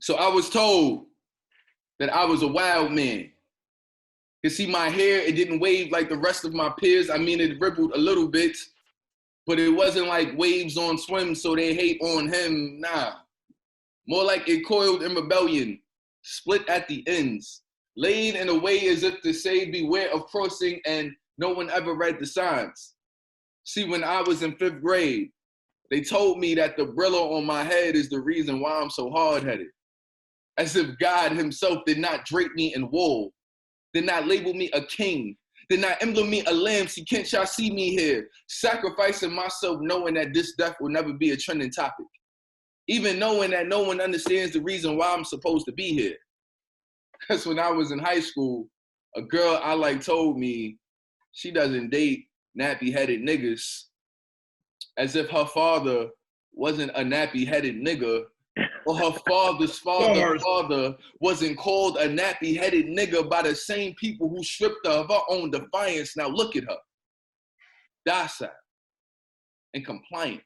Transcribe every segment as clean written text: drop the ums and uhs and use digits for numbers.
So I was told that I was a wild man. You see, my hair, it didn't wave like the rest of my peers. I mean, it rippled a little bit, but it wasn't like waves on swim, so they hate on him. Nah. More like it coiled in rebellion, split at the ends, laid in a way as if to say, beware of crossing, and no one ever read the signs. See, when I was in 5th grade, they told me that the Brillo on my head is the reason why I'm so hard-headed. As if God himself did not drape me in wool, did not label me a king, did not emblem me a lamb. See, can't y'all see me here, sacrificing myself knowing that this death will never be a trending topic. Even knowing that no one understands the reason why I'm supposed to be here. Because when I was in high school, a girl I like told me she doesn't date nappy-headed niggas, as if her father wasn't a nappy-headed nigga, or her father's father wasn't called a nappy-headed nigga by the same people who stripped her of her own defiance. Now look at her. Docile and compliant.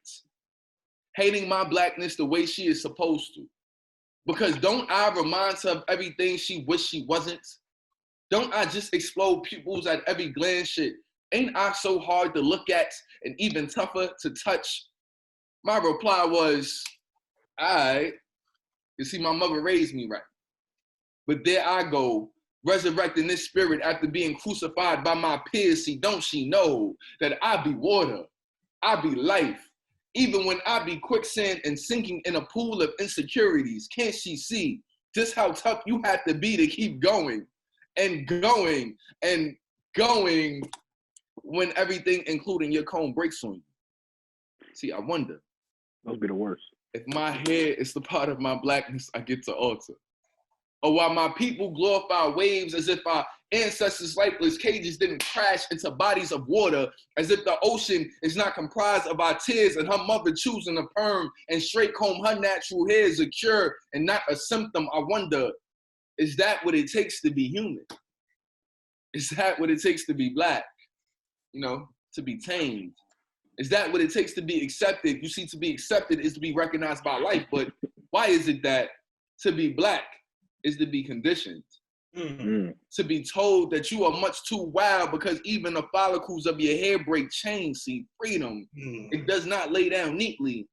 Hating my blackness the way she is supposed to. Because don't I remind her of everything she wished she wasn't? Don't I just explode pupils at every glance? Shit, ain't I so hard to look at and even tougher to touch? My reply was, alright. You see, my mother raised me right. But there I go, resurrecting this spirit after being crucified by my peers. See, don't she know that I be water, I be life. Even when I be quicksand and sinking in a pool of insecurities, can't she see just how tough you have to be to keep going and going and going when everything, including your comb, breaks on you? See, I wonder. Those be the worst. If my hair is the part of my blackness I get to alter. Or while my people glorify waves as if our ancestors' lifeless cages didn't crash into bodies of water, as if the ocean is not comprised of our tears and her mother choosing a perm and straight comb her natural hair is a cure and not a symptom. I wonder, is that what it takes to be human? Is that what it takes to be black? You know, to be tamed? Is that what it takes to be accepted? You see, to be accepted is to be recognized by life, but why is it that to be black is to be conditioned? Mm-hmm. To be told that you are much too wild because even the follicles of your hair break chains. See, freedom, it does not lay down neatly.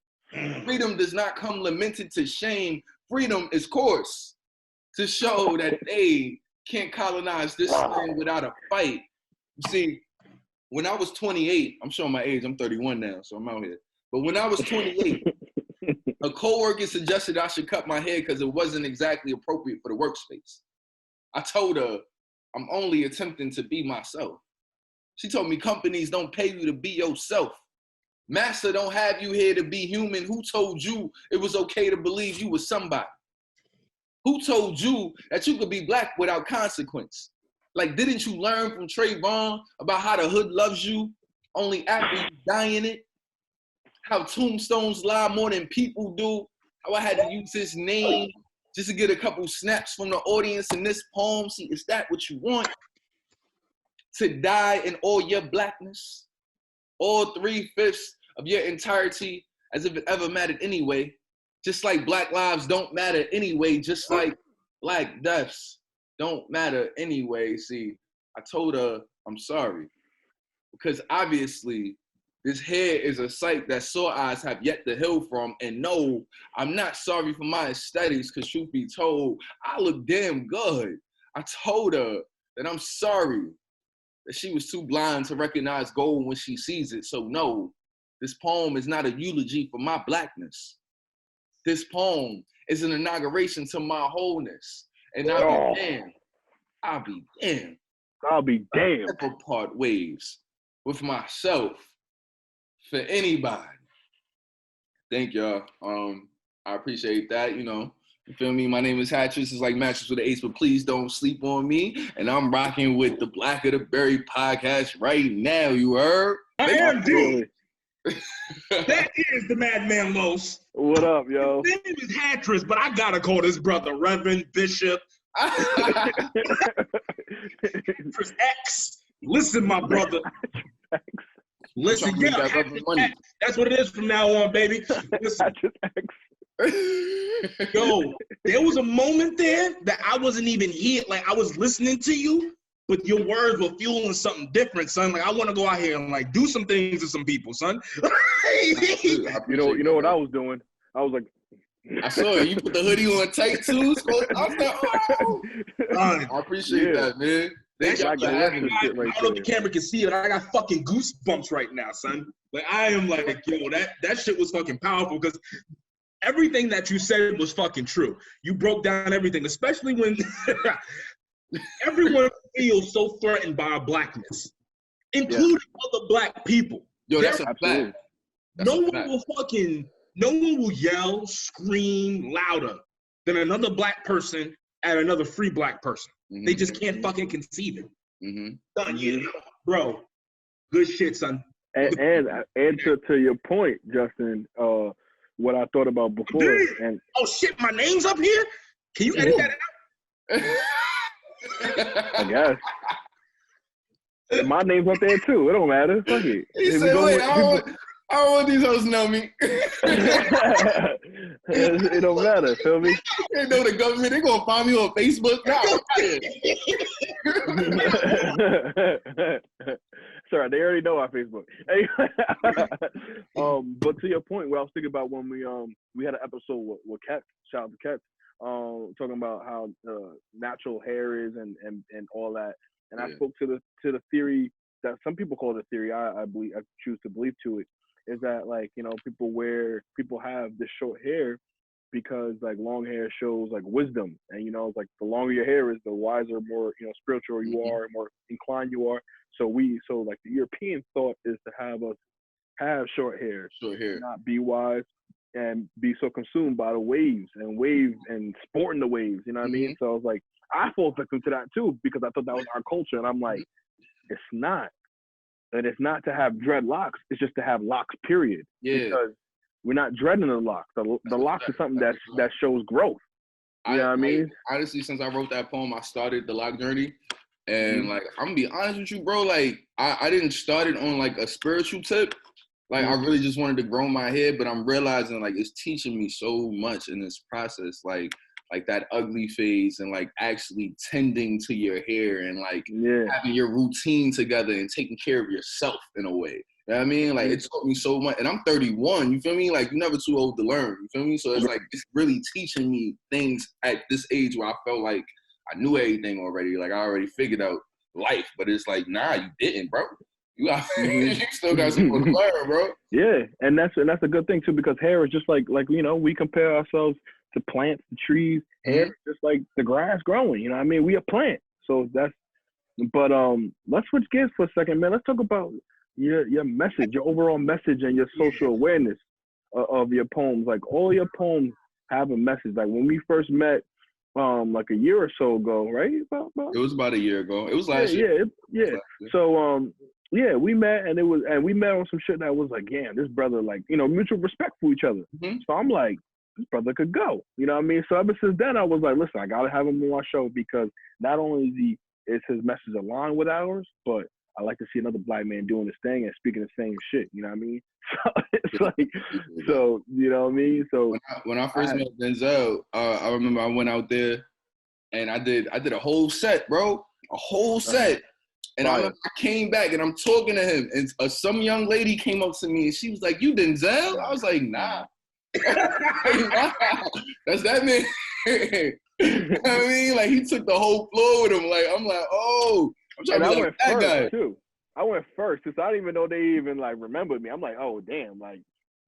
Freedom does not come lamented to shame. Freedom is coarse to show that they can't colonize this land without a fight. You see, when I was 28, I'm showing my age, I'm 31 now, so I'm out here. But when I was 28, a coworker suggested I should cut my hair because it wasn't exactly appropriate for the workspace. I told her, I'm only attempting to be myself. She told me companies don't pay you to be yourself. Master don't have you here to be human. Who told you it was okay to believe you was somebody? Who told you that you could be black without consequence? Like, didn't you learn from Trayvon about how the hood loves you only after you die in it? How tombstones lie more than people do? How I had to use his name just to get a couple snaps from the audience in this poem. See, is that what you want? To die in all your blackness? All 3/5 of your entirety, as if it ever mattered anyway. Just like black lives don't matter anyway, just like black deaths don't matter anyway. See, I told her I'm sorry. Because obviously, this hair is a sight that sore eyes have yet to heal from. And no, I'm not sorry for my aesthetics, because truth be told, I look damn good. I told her that I'm sorry that she was too blind to recognize gold when she sees it. So no, this poem is not a eulogy for my blackness. This poem is an inauguration to my wholeness. And I'll be damned. I'll be damned. I'll be damned. I'll never part ways with myself for anybody. Thank y'all. I appreciate that, you know. You feel me? My name is Hattress. It's like Mattress with an Ace, but please don't sleep on me. And I'm rocking with the Black of the Berry podcast right now. You heard? I am indeed. That is the Madman Los. What up, yo? His name is Hattress, but I gotta call this brother Reverend Bishop. Hattress X. Listen, my brother. Listen, yeah, that's what it is from now on, baby. Listen, Yo, there was a moment there that I wasn't even here. Like, I was listening to you, but your words were fueling something different, son. Like, I want to go out here and, like, do some things to some people, son. You know what I was doing? I was like, I saw it. You put the hoodie on tight too. I was like, oh. I appreciate that, man. That shit, I don't know if the camera can see it, but I got fucking goosebumps right now, son. Like, I am like, yo, that shit was fucking powerful because everything that you said was fucking true. You broke down everything, especially when everyone feels so threatened by our blackness, including other black people. Yo, that's a fact. No one will yell, scream louder than another black person at another free black person. Mm-hmm. They just can't fucking conceive it. Mm-hmm. Son, yeah, bro, good shit, son. And to your point, Justin, what I thought about before. And oh shit, my name's up here. Can you edit that out? I guess. My name's up there too. It don't matter. Fuck it. He said, wait, I don't want these hoes to know me. It don't matter. Feel me? They know the government. They gonna find me on Facebook. Sorry, they already know our Facebook. But to your point, what I was thinking about when we had an episode with Kat, shout out to Kat, talking about how natural hair is and all that, and I spoke to the theory that some people call it a theory. I choose to believe to it. Is that, like, you know, people have this short hair because, like, long hair shows, like, wisdom, and, you know, like, the longer your hair is, the wiser, more, you know, spiritual you are, more inclined you are. So like, the European thought is to have us have short hair, not be wise and be so consumed by the waves and sporting the waves, you know what I mean? So I was like, I fall victim to that too, because I thought that was our culture, and I'm like, it's not. And it's not to have dreadlocks, it's just to have locks, period. Yeah. Because we're not dreading the locks. The locks is something that shows growth. You know what I mean? Honestly, since I wrote that poem, I started the lock journey. And like, I'm gonna be honest with you, bro, like, I didn't start it on like a spiritual tip. Like, I really just wanted to grow my hair, but I'm realizing, like, it's teaching me so much in this process. Like that ugly phase, and like actually tending to your hair, and like having your routine together and taking care of yourself in a way. You know what I mean? Like, it taught me so much. And I'm 31, you feel me? Like, you're never too old to learn, you feel me? So it's like, it's really teaching me things at this age where I felt like I knew everything already. Like, I already figured out life, but it's like, nah, you didn't, bro. You still got something to learn, bro. Yeah, and that's a good thing too, because hair is just like, you know, we compare ourselves to plants, the trees, hair, just like the grass growing. You know what I mean? We a plant. So that's, but let's switch gears for a second, man. Let's talk about your message, your overall message, and your social awareness of your poems. Like, all your poems have a message. Like, when we first met, like a year or so ago, right? It was about a year ago. It was last year. Yeah. So we met, and we met on some shit that was like, damn, this brother, like, you know, mutual respect for each other. So I'm like, this brother could go. You know what I mean? So ever since then, I was like, listen, I gotta have him on my show, because not only is his message aligned with ours, but I like to see another black man doing his thing and speaking the same shit. You know what I mean? So it's like, so, you know what I mean? So when I first met Denzel, I remember I went out there and I did a whole set, bro, a whole set. And I came back and I'm talking to him, and some young lady came up to me and she was like, "You Denzel?" I was like, "Nah." That's that man. You know what I mean? Like, he took the whole floor with him. Like, I'm like, oh, I'm trying to be like that guy too. I went first, because I didn't even know they even like remembered me. I'm like, oh damn, like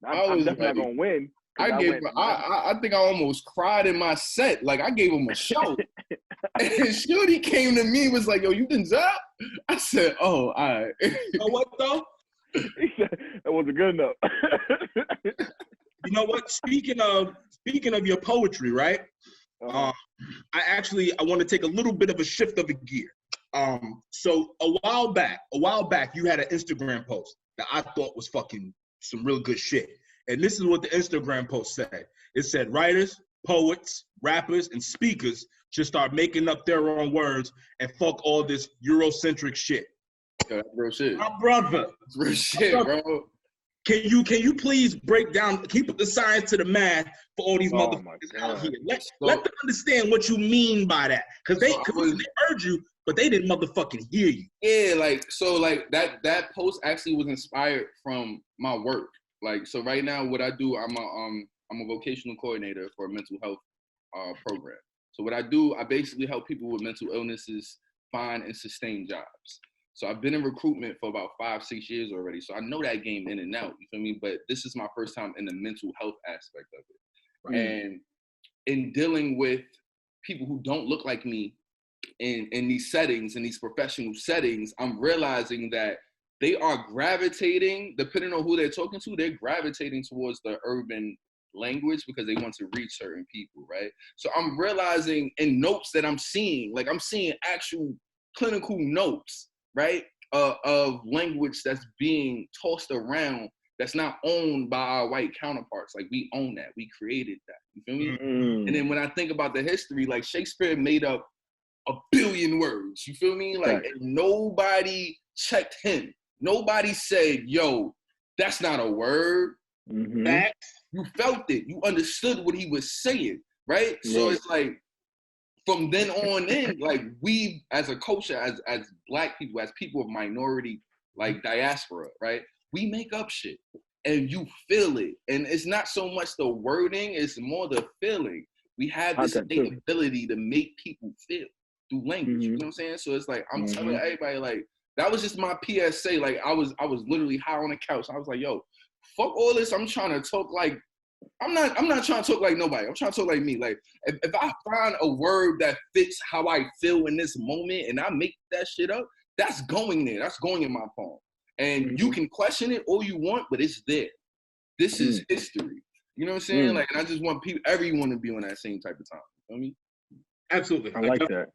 I'm definitely not gonna win. I think I almost cried in my set. Like, I gave him a show. And Shorty came to me, was like, "Yo, you Denzel?" I said, "Oh, all right." You know what though? He said, that wasn't good enough. You know what? Speaking of your poetry, right? I want to take a little bit of a shift of a gear. So a while back, you had an Instagram post that I thought was fucking some real good shit. And this is what the Instagram post said. It said, writers, poets, rappers, and speakers should start making up their own words and fuck all this Eurocentric shit. Yo, that's real shit. My brother. It's real shit, bro. Can you please break down, keep the science to the math for all these motherfuckers out here? Let them understand what you mean by that. Because they heard you, but they didn't motherfucking hear you. Yeah, that post actually was inspired from my work. Like, so right now what I do, I'm a vocational coordinator for a mental health program. So what I do, I basically help people with mental illnesses find and sustain jobs. So I've been in recruitment for about 5-6 years already. So I know that game in and out, you feel me? But this is my first time in the mental health aspect of it. Right. And in dealing with people who don't look like me in these settings, in these professional settings, I'm realizing that they are gravitating, depending on who they're talking to, they're gravitating towards the urban language because they want to reach certain people, right? So I'm realizing in notes that I'm seeing, like I'm seeing actual clinical notes, right, of language that's being tossed around that's not owned by our white counterparts. Like, we own that. We created that. You feel me? Mm-hmm. And then when I think about the history, like Shakespeare made up 1 billion words. You feel me? Like, nobody checked him. Nobody said, yo, that's not a word. Mm-hmm. You felt it. You understood what he was saying, right? Yeah. So it's like, from then on in, like, we as a culture, as Black people, as people of minority, like diaspora, right? We make up shit and you feel it. And it's not so much the wording, it's more the feeling. We have this innate ability to make people feel through language. Mm-hmm. You know what I'm saying? So it's like, I'm telling everybody, like, that was just my PSA. Like, I was literally high on the couch. I was like, yo, fuck all this. I'm trying to talk like, I'm not trying to talk like nobody. I'm trying to talk like me. Like, if I find a word that fits how I feel in this moment and I make that shit up, that's going there. That's going in my palm. And you can question it all you want, but it's there. This is history. You know what I'm saying? Like, and I just want everyone to be on that same type of time. You know what I mean? Absolutely. I like that.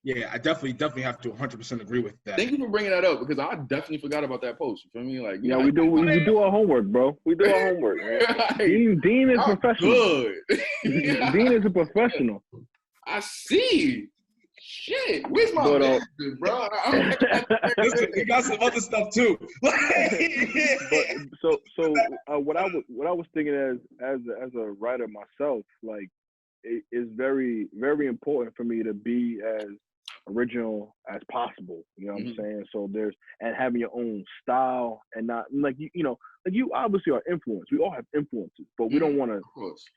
Yeah, I definitely have to 100% agree with that. Thank you for bringing that up because I definitely forgot about that post. You feel me? Like, yeah, we do our homework, bro. We do our homework. Right? Dean is professional. Good. Dean is a professional. I see. Shit, where's my business, bro? Listen, you got some other stuff too. But what I was thinking as a writer myself, like, it is very, very important for me to be as original as possible. You know what I'm saying? So and having your own style and not like you obviously are influenced. We all have influences, but we don't want to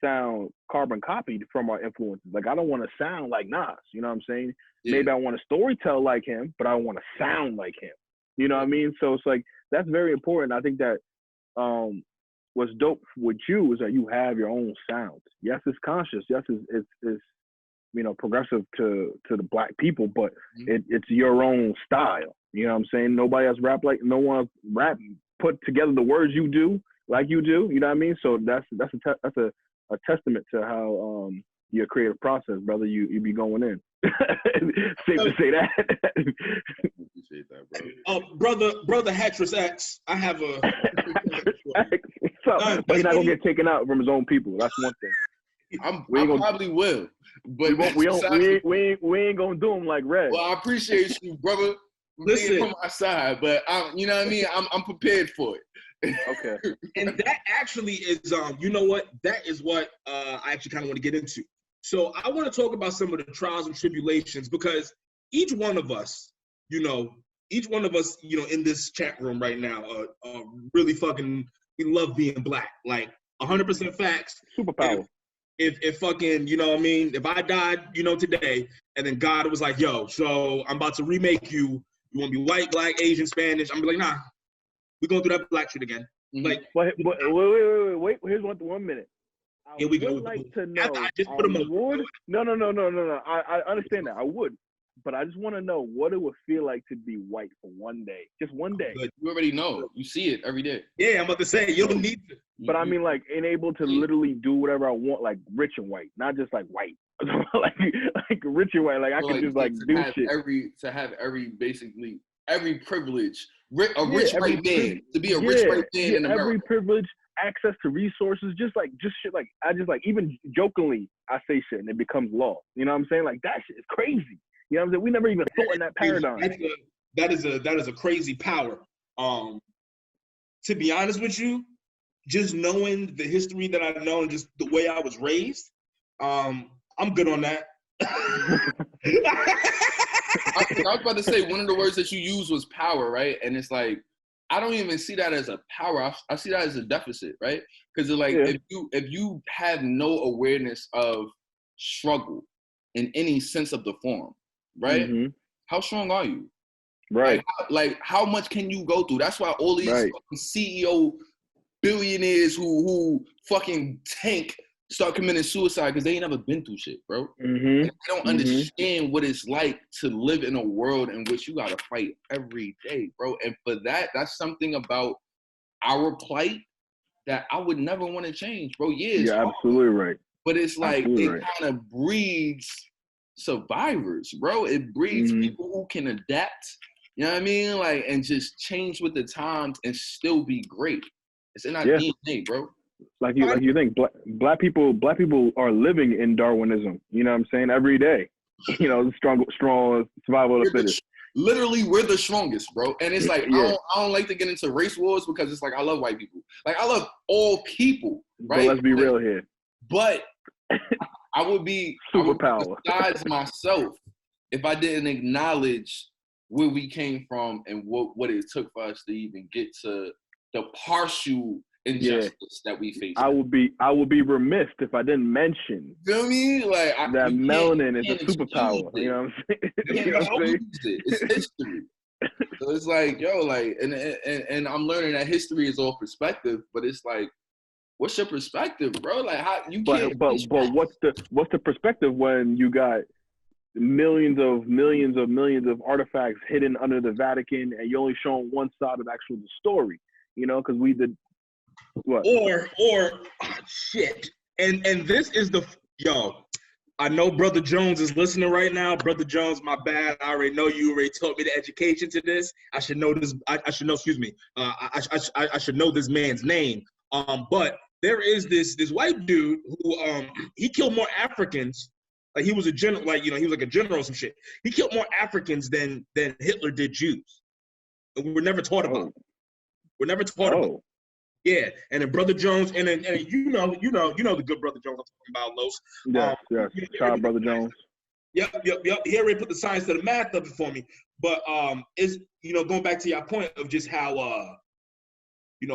sound carbon copied from our influences. Like, I don't want to sound like Nas. You know what I'm saying? Yeah. Maybe I want to storytell like him, but I don't want to sound like him. You know what I mean? So it's like, that's very important. I think that what's dope with you is that you have your own sound. Yes, it's conscious. Yes, it's progressive to the Black people, but it's your own style. You know what I'm saying? Nobody else no one put together the words you do like you do. You know what I mean? So that's a testament to how your creative process, brother. You be going in. Safe to say that. Appreciate that, brother Hattress X. I have a. But he's not gonna get taken out from his own people. That's one thing. I probably will, but we ain't gonna do him like Red. Well, I appreciate you, brother. Listen, from my side, but you know what I mean. I'm prepared for it. Okay. And that actually is, you know what? That is what I actually kind of want to get into. So I want to talk about some of the trials and tribulations because each one of us, in this chat room right now, really fucking, we love being Black, like 100% facts. Superpower. If fucking, you know what I mean, if I died, today, and then God was like, yo, so I'm about to remake you. You want to be white, Black, Asian, Spanish? I'm be like, nah, we're going through that Black shit again. Like, but wait. Here's 1 minute. Here we go. Like to know. I just put them on. No. I understand that. I would, but I just want to know what it would feel like to be white for one day, just one day. You already know. You see it every day. Yeah, I'm about to say you don't need to. But I mean, like, able to literally do whatever I want, like rich and white, not just like white, like rich and white. Like, I can just like do shit. To have basically every privilege, a rich white man, to be a rich white man in America. Every privilege, access to resources, just shit. Like, I just like, even jokingly, I say shit and it becomes law. You know what I'm saying? Like, that shit is crazy. You know what I'm saying? We never even thought in that paradigm. That is a crazy power. to be honest with you, just knowing the history that I know and just the way I was raised, I'm good on that. I was about to say, one of the words that you used was power, right? And it's like, I don't even see that as a power. I see that as a deficit, right? Because like, if you have no awareness of struggle in any sense of the form, right? Mm-hmm. How strong are you? Right. Like how much can you go through? That's why all these CEO billionaires who fucking tank start committing suicide because they ain't never been through shit, bro. Mm-hmm. They don't understand what it's like to live in a world in which you gotta fight every day, bro. And for that, that's something about our plight that I would never want to change, bro. Yeah, you're absolutely right. But it's like it kind of breeds survivors, bro. It breeds people who can adapt, you know what I mean? Like, and just change with the times and still be great. It's in our DNA, bro. Like you think black people are living in Darwinism. You know what I'm saying? Every day, you know, strong survival of the fittest. Literally, we're the strongest, bro. And it's like I don't like to get into race wars because it's like I love white people. Like I love all people, right? But let's be real here. But I would be superpower besides myself if I didn't acknowledge where we came from and what it took for us to even get to the partial injustice that we face. I would be remiss if I didn't mention. Feel me? Like that melanin is a superpower. You know what I'm saying? You know what I'm saying? It's history. So it's like, yo, like, and I'm learning that history is all perspective, but it's like, what's your perspective, bro? Like, how you can't. But what's the perspective when you got millions of artifacts hidden under the Vatican, and you're only showing one side of actual the story? You know, because we did what? Or shit. And this is I know Brother Jones is listening right now. Brother Jones, my bad. I already know you already taught me the education to this. I should know this. I should know. Excuse me. I should know this man's name. But there is this white dude who he killed more Africans. Like he was a general. Like he was like a general or some shit. He killed more Africans than Hitler did Jews. And we're never taught about it. We're never taught about it. Yeah, and then Brother Jones, and you know the good Brother Jones I'm talking about, Los. Yeah. Shout out Brother Jones. Yep. He already put the science to the math of it for me. But is going back to your point of just how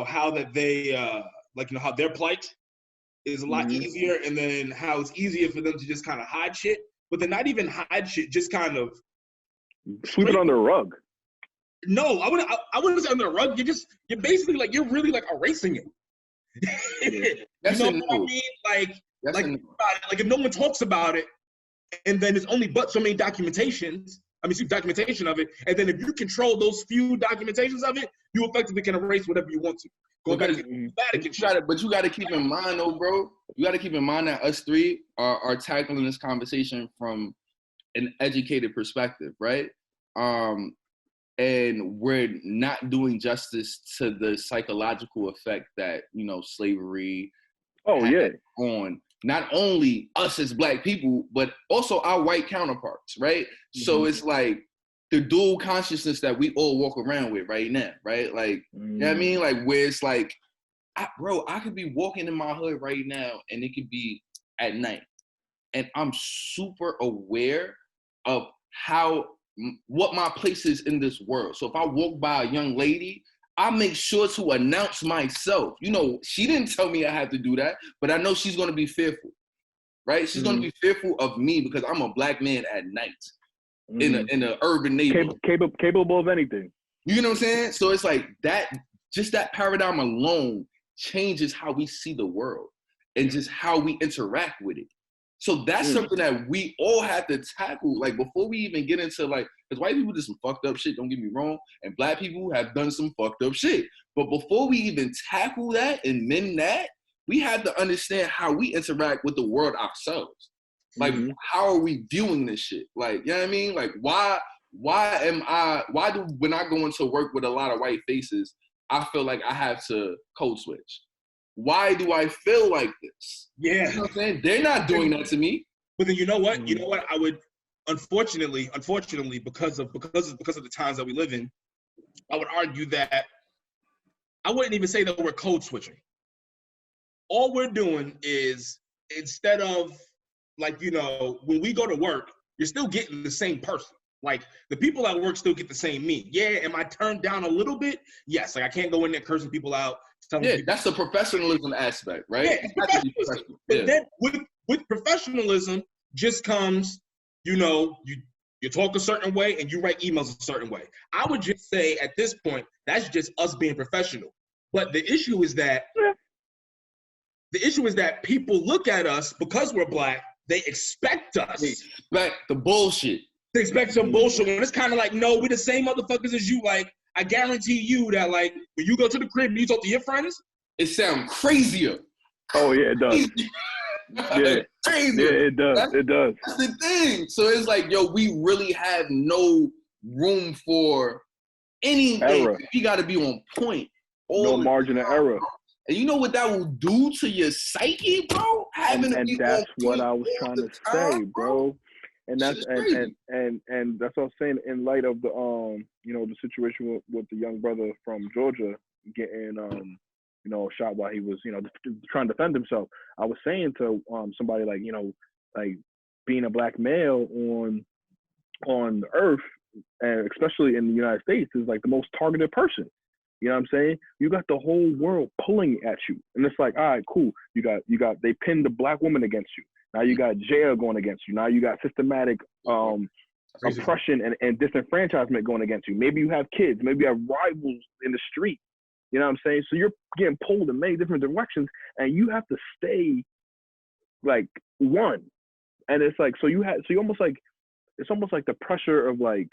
how that they how their plight is a lot easier, and then how it's easier for them to just kind of hide shit, but then not even hide shit, just kind of sweep it under the rug. No, I wouldn't say under the rug. You're basically like you're really like erasing it. That's you know what I mean? Like if no one talks about it, and then there's only but so many documentation of it, and then if you control those few documentations of it, you effectively can erase whatever you want to. Going back to the Vatican. But you got to keep in mind, though, bro. You got to keep in mind that us three are tackling this conversation from an educated perspective, right? And we're not doing justice to the psychological effect that, slavery had on not only us as Black people, but also our white counterparts, right? Mm-hmm. So it's like the dual consciousness that we all walk around with right now, right? Like, you know what I mean? Like, where it's like, I could be walking in my hood right now and it could be at night. And I'm super aware of what my place is in this world. So if I walk by a young lady, I make sure to announce myself. She didn't tell me I had to do that, but I know she's going to be fearful, right? She's going to be fearful of me because I'm a Black man at night in an urban neighborhood. Capable of anything. You know what I'm saying? So it's like that, just that paradigm alone changes how we see the world and just how we interact with it. So that's something that we all have to tackle, like, before we even get into, like, because white people do some fucked up shit, don't get me wrong, and Black people have done some fucked up shit. But before we even tackle that and mend that, we have to understand how we interact with the world ourselves. Like, how are we viewing this shit? Like, you know what I mean? Like, why do, when I go into work with a lot of white faces, I feel like I have to code switch? Why do I feel like this? Yeah. You know what I'm saying? They're not doing that to me. But then you know what? I would, unfortunately, because of the times that we live in, I would argue that I wouldn't even say that we're code switching. All we're doing is, instead of, like, you know, when we go to work, you're still getting the same person. Like, the people at work still get the same me. Yeah, am I turned down a little bit? Yes, like I can't go in there cursing people out. Yeah, that's the professionalism aspect, right? Yeah, it's professionalism. But then with professionalism just comes, you know, you talk a certain way and you write emails a certain way. I would just say at this point, that's just us being professional. But the issue is that people look at us because we're black. They expect us. They expect the bullshit. They expect some bullshit. And it's kind of like, no, we're the same motherfuckers as you. Like, I guarantee you that, like, when you go to the crib and you talk to your friends, it sounds crazier. Oh yeah, it does. Yeah, crazier. Yeah, it does. It does. That's the thing. So it's like, yo, we really have no room for anything. Error. We got to be on point. No margin of error. And you know what that will do to your psyche, bro? And that's what I was trying to say, bro. And that's and that's what I was saying in light of the you know, the situation with the young brother from Georgia getting you know, shot while he was, you know, trying to defend himself. I was saying to somebody, like, you know, like, being a black male on Earth, and especially in the United States, is like the most targeted person. You know what I'm saying? You got the whole world pulling at you, and it's like, all right, cool. You got they pinned the black woman against you. Now you got jail going against you. Now you got systematic oppression and disenfranchisement going against you. Maybe you have kids. Maybe you have rivals in the street. You know what I'm saying? So you're getting pulled in many different directions, and you have to stay like one. And it's like, so you almost like, it's almost like the pressure of like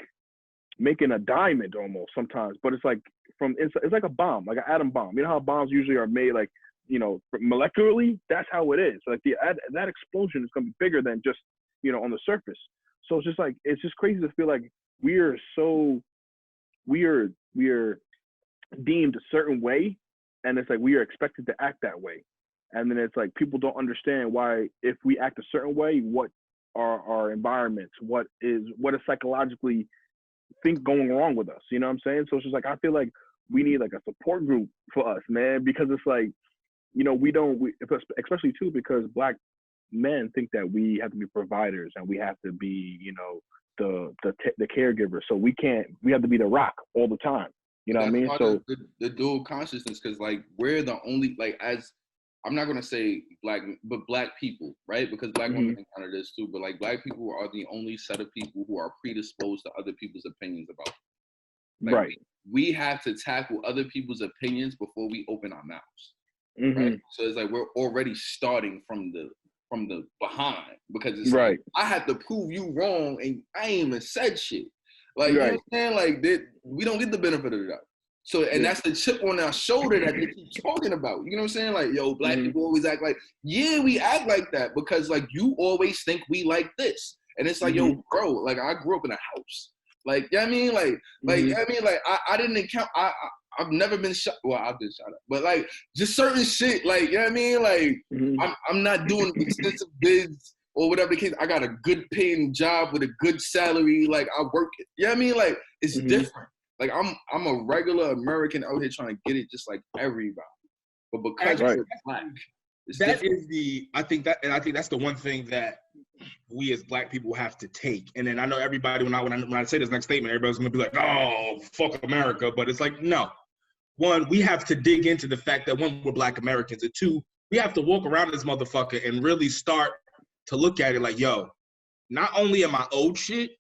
making a diamond almost sometimes, but it's like from inside, it's like a bomb, like an atom bomb. You know how bombs usually are made, like, you know, molecularly? That's how it is. Like that explosion is going to be bigger than just, you know, on the surface. So it's just like, it's just crazy to feel like we are deemed a certain way, and it's like we are expected to act that way. And then it's like people don't understand why, if we act a certain way, what are our environments, what is psychologically going wrong with us, you know what I'm saying? So it's just like, I feel like we need like a support group for us, man, because it's like, you know, especially too, because black men think that we have to be providers and we have to be, you know, the caregiver. So we have to be the rock all the time. You know what I mean? So the dual consciousness, because like we're the only, like, as I'm not gonna say black, but black people, right? Because black women encounter this too, but like black people are the only set of people who are predisposed to other people's opinions about them. Like, right. We have to tackle other people's opinions before we open our mouths. Right? So it's like we're already starting from the behind, because it's right. Like, I have to prove you wrong, and I ain't even said shit. Like, you know what I'm saying? Like, we don't get the benefit of that. So, and that's the chip on our shoulder that they keep talking about. You know what I'm saying? Like, yo, black people always act like, yeah, we act like that because, like, you always think we like this. And it's like, yo, bro, like, I grew up in a house. Like, you know what I mean? You know what I mean? Like, I didn't encounter, I've never been shot. Well, I've been shot at. But, like, just certain shit, like, you know what I mean? Like, I'm not doing extensive bids or whatever the case. I got a good paying job with a good salary. Like, I work it. You know what I mean? Like, it's different. Like, I'm a regular American out here trying to get it just like everybody. But because we're black, I think that's the one thing that we as black people have to take. And then I know everybody, when I say this next statement, everybody's gonna be like, oh, fuck America. But it's like, no. One, we have to dig into the fact that, one, we're black Americans, and two, we have to walk around this motherfucker and really start to look at it like, yo, not only am I owed shit,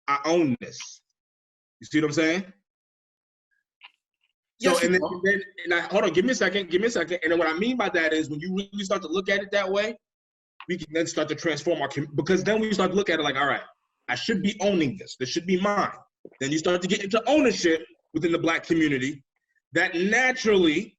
I own this. You see what I'm saying? Yes, so, hold on, give me a second. And then what I mean by that is, when you really start to look at it that way, we can then start to transform because then we start to look at it like, all right, I should be owning this. This should be mine. Then you start to get into ownership within the black community. That naturally,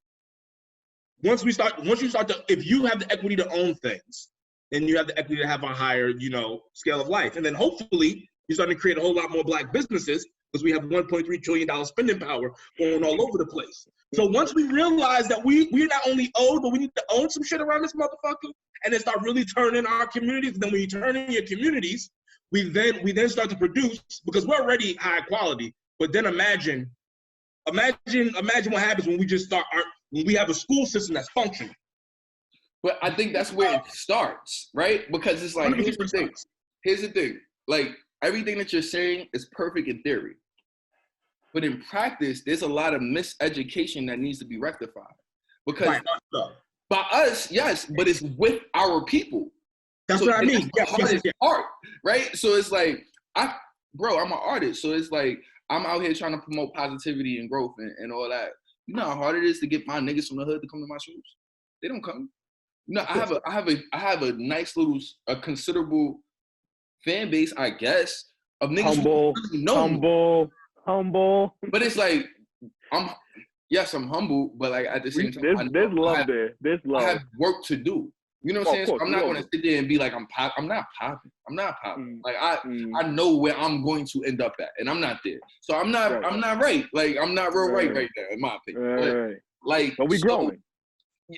once you start to, if you have the equity to own things, then you have the equity to have a higher, you know, scale of life. And then hopefully you're starting to create a whole lot more black businesses, because we have $1.3 trillion spending power going all over the place. So once we realize that we're not only owed, but we need to own some shit around this motherfucker, and then start really turning our communities. And then when you turn in your communities, we then start to produce, because we're already high quality. But then imagine Imagine what happens when we just when we have a school system that's functioning. But I think that's where it starts, right? Because it's like, here's the thing. Like, everything that you're saying is perfect in theory. But in practice, there's a lot of miseducation that needs to be rectified. Because by us, yes, but it's with our people. That's what I mean. Yes, art, right? So it's like, I'm an artist. So it's like, I'm out here trying to promote positivity and growth and all that. You know how hard it is to get my niggas from the hood to come to my shows? They don't come. You know, I have a nice little, a considerable fan base, I guess, of niggas who really know humble. But it's like, I'm humble, but like at the same time, there's love there. There's love. I have work to do. You know what I'm saying? So I'm not going to sit there and be like, I'm not popping. I'm not popping. Like I know where I'm going to end up at, and I'm not there. So I'm not right. Like I'm not real right now, in my opinion. But we growing.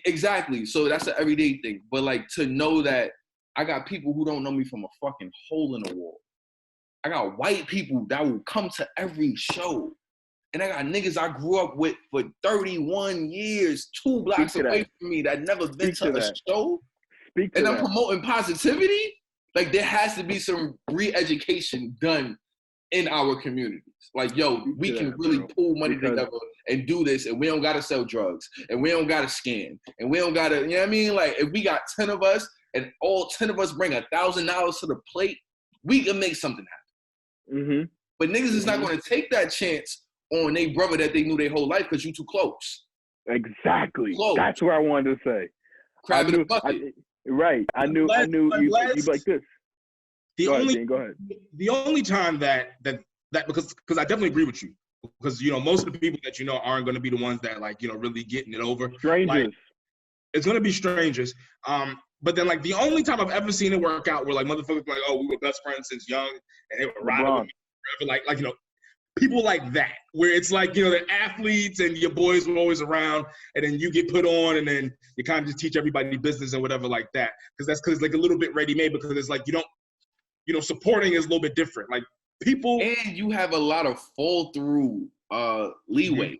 Exactly. So that's an everyday thing. But like to know that I got people who don't know me from a fucking hole in the wall. I got white people that will come to every show. And I got niggas I grew up with for 31 years, 2 blocks away from me that never been to a show. And I'm promoting positivity. Like there has to be some re-education done in our communities. Like, yo, we can really pull money together and do this, and we don't gotta sell drugs, and we don't gotta scam, and we don't gotta, you know what I mean? Like if we got 10 of us and all 10 of us bring $1,000 to the plate, we can make something happen. Mm-hmm. But niggas is not gonna take that chance on their brother that they knew their whole life because you too close. Exactly. That's what I wanted to say. Crab in the bucket. I knew you'd like this. Go ahead. The only time that because I definitely agree with you, because you know most of the people that you know aren't going to be the ones that like you know really getting it over. Strangers. Like, it's going to be strangers. But then like the only time I've ever seen it work out where like motherfuckers like, oh, we were best friends since young and they were riding with me forever, like you know people like that, where it's like, you know, they're athletes and your boys were always around and then you get put on and then you kind of just teach everybody business and whatever like that. Because it's like a little bit ready-made, because it's like you don't, you know, supporting is a little bit different. Like people. And you have a lot of fall through leeway,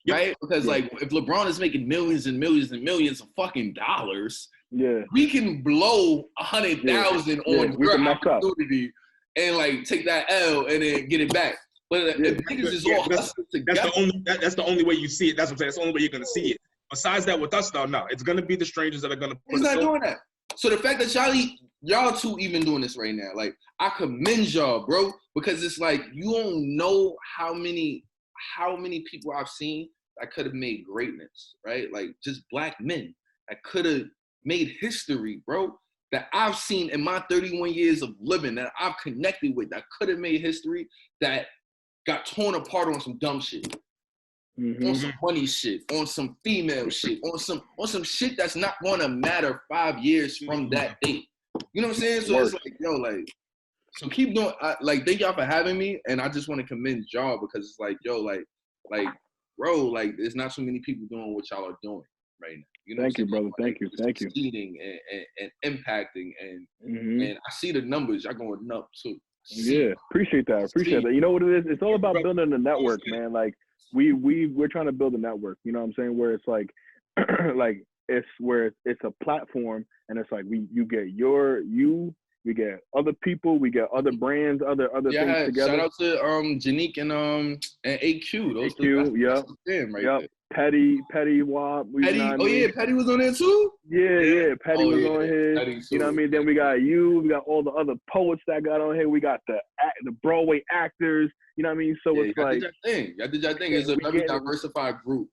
right? Because like if LeBron is making millions and millions and millions of fucking dollars, we can blow 100,000 on your opportunity and like take that L and then get it back. But if niggas is all hustling together. That's the only way you see it. That's what I'm saying. That's the only way you're gonna see it. Besides that, with us though, no, it's gonna be the strangers that are gonna. He's not doing that. So the fact that y'all two even doing this right now, like I commend y'all, bro, because it's like you don't know how many people I've seen that could have made greatness, right? Like just black men that could have made history, bro. That I've seen in my 31 years of living, that I've connected with, that could have made history, that got torn apart on some dumb shit, on some money shit, on some female shit, on some shit that's not gonna matter 5 years from that date. You know what I'm saying? So it's like, yo, like, so keep doing. Thank y'all for having me, and I just want to commend y'all because it's like, yo, like, bro, like, there's not so many people doing what y'all are doing right now. You know Thank you, brother. Like, thank you. Succeeding and impacting and I see the numbers. Y'all going up too. Yeah, appreciate that. You know what it is? It's all about building a network, man. Like we're trying to build a network. You know what I'm saying? Where it's like, it's a platform, and it's like we get other people, we get other brands, other things together. Shout out to Janique and AQ. Those AQ, right. Petty Wop. Petty was on there too? Yeah, Petty was on here. You know what I mean? Then we got we got all the other poets that got on here. We got the Broadway actors. You know what I mean? So it's like y'all did your thing. It's a very diversified group.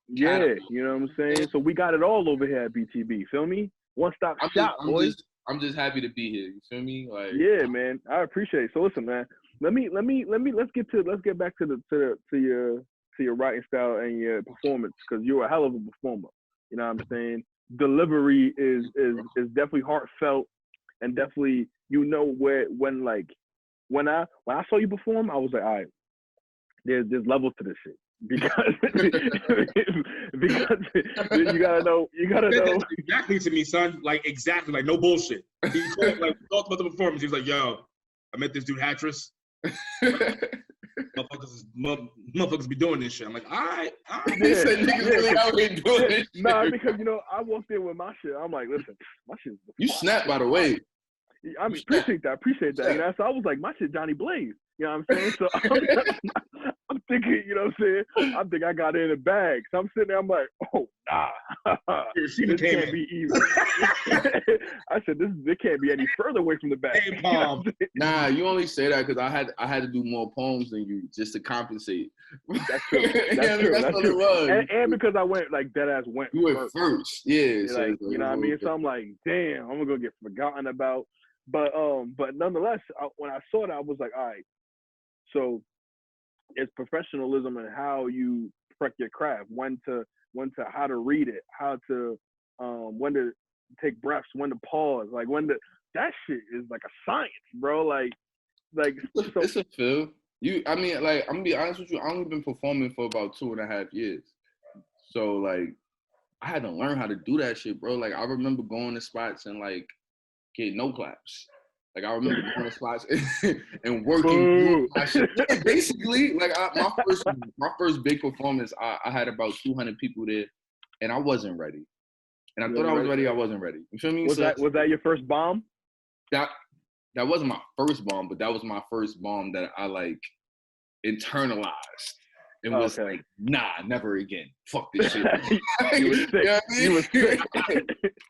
Yeah, you know what I'm saying? So we got it all over here at BTB. Feel me? One-stop shop, boys. I'm just happy to be here. You feel me? Like, yeah, man. I appreciate it. So listen, man. Let's get back to your writing style and your performance, because you're a hell of a performer. You know what I'm saying? Delivery is definitely heartfelt, and definitely, you know, when I saw you perform, I was like, all right, there's levels to this shit. Because you gotta know. That's exactly to me, son. Like exactly, like no bullshit. He talked about the performance. He was like, "Yo, I met this dude Hattress." motherfuckers be doing this shit. I'm like, all right. They said niggas really out here doing this shit. Nah, because I walked in with my shit. I'm like, listen, my shit's you snap, by the way. I mean, appreciate that. So I was like, my shit Johnny Blaze. You know what I'm saying? So I'm thinking, you know what I'm saying? I'm thinking I got it in a bag. So I'm sitting there, I'm like, oh, nah. This can't be even. I said, this can't be any further away from the bag. Hey, Mom. Nah, you only say that because I had to do more poems than you just to compensate. That's true. That's true. That's what it was. And because I went, like, deadass went You went first. Yeah. So like, you know what I mean? So I'm like, damn, I'm going to get forgotten about. But nonetheless, when I saw that, I was like, all right. So it's professionalism and how you perfect your craft, when to how to read it, how to when to take breaths, when to pause, like that shit is like a science, bro. Like it's a feel. I mean, like, I'm gonna be honest with you, I've only been performing for about 2.5 years. So like I had to learn how to do that shit, bro. Like I remember going to spots and like getting no claps. Like I remember going to spots and working. Basically, like my first big performance, I had about 200 people there, and I wasn't ready. And I thought I was ready. I wasn't ready. You feel me? Was that your first bomb? That wasn't my first bomb, but that was my first bomb that I like internalized. It was like, nah, never again. Fuck this shit. You was sick. You was sick.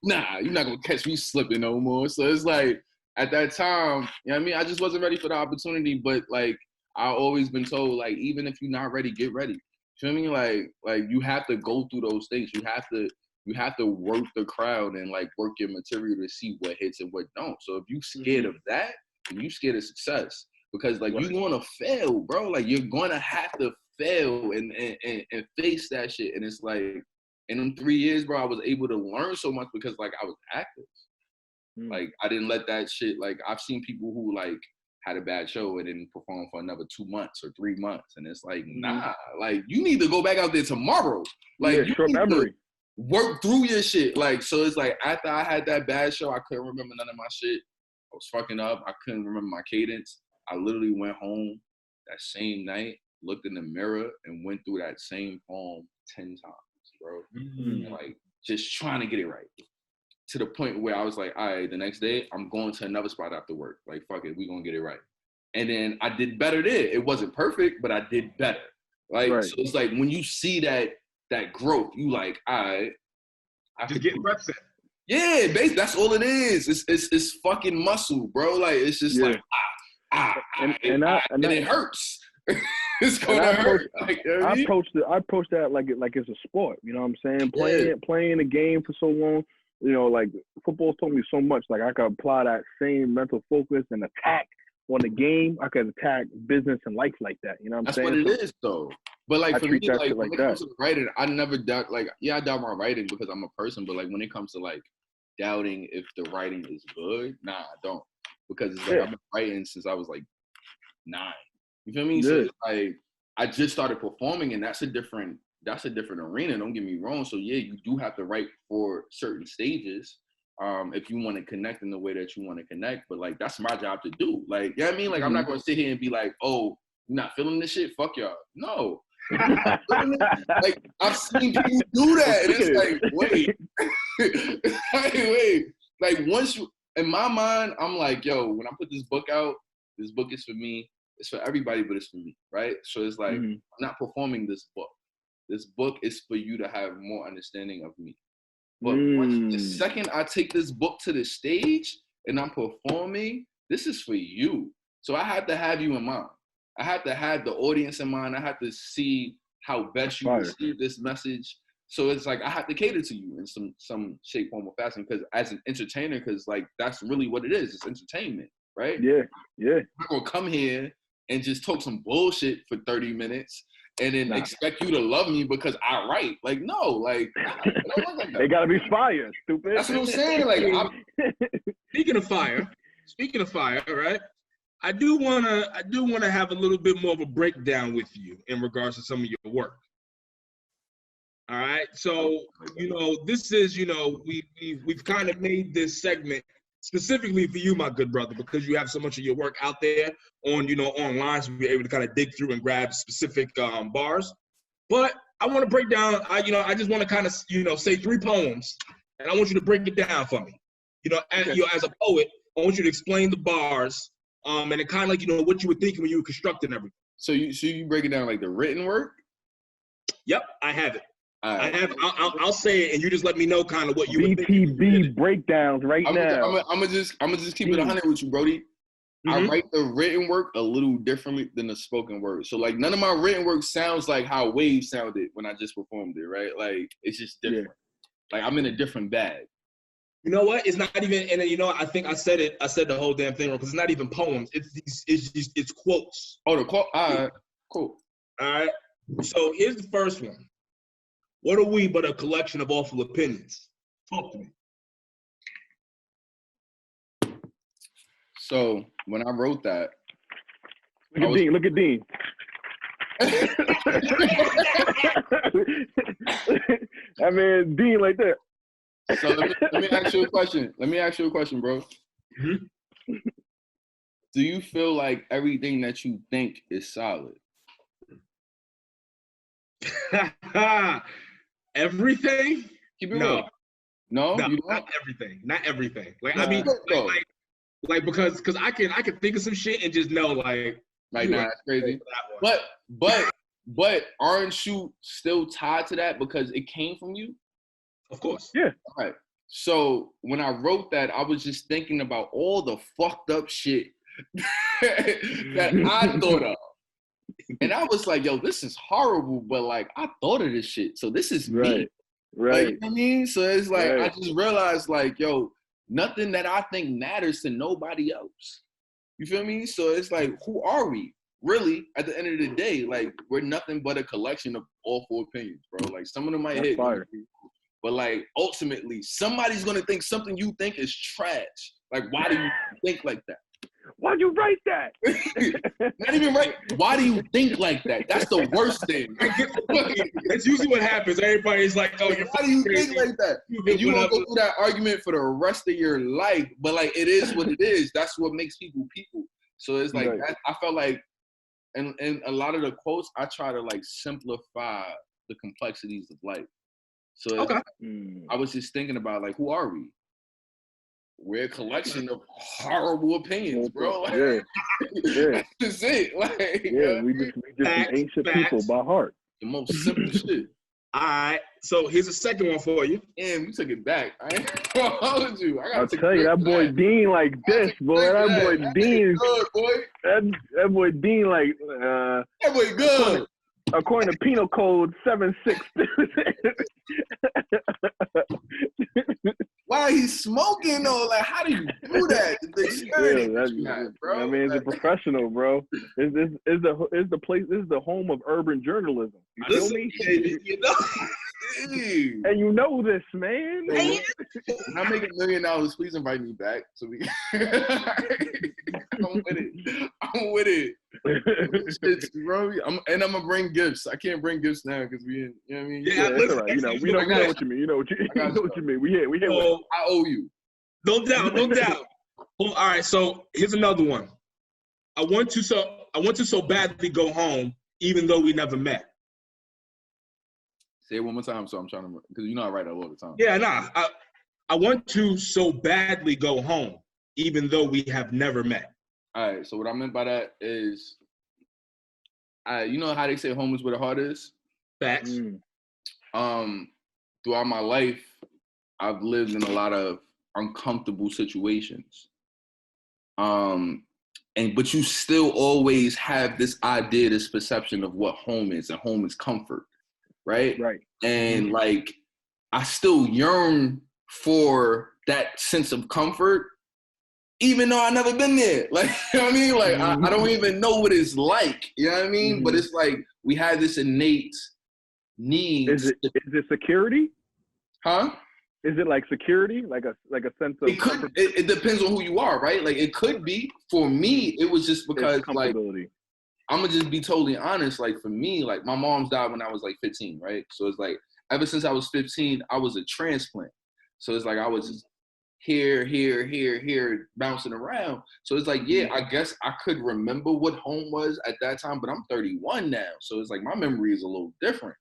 Nah, you're not gonna catch me slipping no more. So it's like, at that time, you know what I mean? I just wasn't ready for the opportunity, but like I've always been told, like, even if you're not ready, get ready. You feel me? Like you have to go through those things. You have to work the crowd and like work your material to see what hits and what don't. So if you scared of that, then you scared of success. Because like you're gonna fail, bro. Like you're gonna have to fail and face that shit. And it's like in them 3 years, bro, I was able to learn so much because like I was active. Like I didn't let that shit, like I've seen people who like had a bad show and didn't perform for another 2 months or 3 months. And it's like, nah, like you need to go back out there tomorrow. Like you short need memory. to work through your shit. Like, so it's like after I had that bad show, I couldn't remember none of my shit. I was fucking up. I couldn't remember my cadence. I literally went home that same night, looked in the mirror and went through that same poem 10 times, bro. And like just trying to get it right. To the point where I was like, all right, the next day, I'm going to another spot after work. Like, fuck it, we gonna get it right. And then I did better there. It wasn't perfect, but I did better. Like, so it's like when you see that growth, you like, all right. I just get reps in. Yeah, that's all it is. It's fucking muscle, bro. Like, it's just like, and it hurts. It's gonna hurt. I approached that like it's a sport. You know what I'm saying? Playing the game for so long. You know, like football taught me so much. Like I could apply that same mental focus and attack on the game. I could attack business and life like that. You know what I'm saying? That's what it is, though. But like for me, like when it comes to writing, I never doubt. Like, yeah, I doubt my writing because I'm a person. But like when it comes to like doubting if the writing is good, nah, I don't. Because it's like I've been writing since I was like 9. You feel me? So it's like I just started performing, and that's a different arena. Don't get me wrong. So yeah, you do have to write for certain stages, if you want to connect in the way that you want to connect. But like that's my job to do. Like, you know what I mean? Like I'm not gonna sit here and be like, oh, you're not feeling this shit? Fuck y'all. No. Like I've seen people do that, and it's like, wait. Like once you, in my mind, I'm like, yo, when I put this book out, this book is for me. It's for everybody, but it's for me, right? So it's like I'm not performing this book. This book is for you to have more understanding of me. But once the second I take this book to the stage and I'm performing, this is for you. So I have to have you in mind. I have to have the audience in mind. I have to see how best you receive this message. So it's like I have to cater to you in some shape, form, or fashion. Because as an entertainer, because like that's really what it is. It's entertainment, right? Yeah. I'm not gonna come here and just talk some bullshit for 30 minutes and then expect you to love me because I write. Like, no, like, they gotta be fire, stupid. That's what I'm saying. Like, Speaking of fire, right? I do wanna have a little bit more of a breakdown with you in regards to some of your work. All right, so this is we've kind of made this segment specifically for you, my good brother, because you have so much of your work out there on, online, so we're able to kind of dig through and grab specific bars. But I want to break down, I just want to kind of, say 3 poems, and I want you to break it down for me. As a poet, I want you to explain the bars, and then kind of like, what you were thinking when you were constructing everything. So you break it down like the written work? Yep, I have it. Right. I have. I'll say it, and you just let me know kind of what you were thinking. BTB breakdowns right now. I'm gonna just keep it 100 with you, Brody. Mm-hmm. I write the written work a little differently than the spoken word. So like none of my written work sounds like how Wave sounded when I just performed it, right? Like it's just different. Yeah. Like I'm in a different bag. You know what? It's not even, and then I think I said the whole damn thing wrong because it's not even poems. It's quotes. Oh, the quote. All right, cool. All right. So here's the first one. What are we but a collection of awful opinions? Talk to me. So when I wrote that, look at Dean. I mean, Dean like that. So let me ask you a question. Bro. Mm-hmm. Do you feel like everything that you think is solid? Everything? Keep it real. No, you don't? Not everything. Not everything. Like I mean, like because I can think of some shit and just know like nah, that's crazy. But aren't you still tied to that because it came from you? Of course. Yeah. All right. So when I wrote that, I was just thinking about all the fucked up shit that I thought of. And I was like, yo, this is horrible, but like I thought of this shit. So this is me. Right. Like, you know what I mean? So it's like I just realized like, yo, nothing that I think matters to nobody else. You feel me? So it's like, who are we? Really, at the end of the day, like we're nothing but a collection of awful opinions, bro. Like some of them might hit, but like ultimately, somebody's gonna think something you think is trash. Like, why do you think like that? Why'd you write that? Not even right. Why do you think like that? That's the worst thing. That's usually what happens. Everybody's like, "Oh, why do you think like that?" And you won't go through that argument for the rest of your life. But like, it is what it is. That's what makes people people. So it's like I felt like, and a lot of the quotes, I try to like simplify the complexities of life. So I was just thinking about like, who are we? We're a collection of horrible opinions, bro. Like, that's just it. Like, we just ancient people by heart. The most simple shit. All right, so here's a second one for you. Damn, you took it back. I ain't gonna hold you. I'll tell you, that boy Dean like this, boy. That boy Dean, good, boy. That boy Dean like. That boy good. According to Penal Code 762. Why he's smoking though? Like, how do you do that? Bro. I mean, it's a professional, bro. Is the place? This is the home of urban journalism. You feel me? You know? And you know this, man. When I make $1 million, please invite me back so we. I'm with it. Shit, bro. I'm gonna bring gifts. I can't bring gifts now because we, you know what I mean? Yeah, that's all right. We know what you mean. You know what you mean. We here. So, I owe you. No doubt. Well, all right. So here's another one. I want to so badly go home, even though we never met. Say it one more time, so I'm trying to, because I write that all the time. Yeah, nah. I want to so badly go home, even though we have never met. All right, so what I meant by that is, you know how they say home is where the heart is? Facts. Throughout my life, I've lived in a lot of uncomfortable situations. But you still always have this idea, this perception of what home is, and home is comfort, right? Right. And like, I still yearn for that sense of comfort, even though I've never been there. Like, you know what I mean? Like, I don't even know what it's like, you know what I mean? But it's like, we have this innate need. Is it security? Huh? Is it like security? Like a sense of comfort? It depends on who you are, right? Like, it could be. For me, it was just because, like, I'm gonna just be totally honest. Like, for me, like, my mom's died when I was like 15, right? So it's like, ever since I was 15, I was a transplant. So it's like, I was just here, bouncing around. So it's like, yeah, I guess I could remember what home was at that time, but I'm 31 now. So it's like my memory is a little different.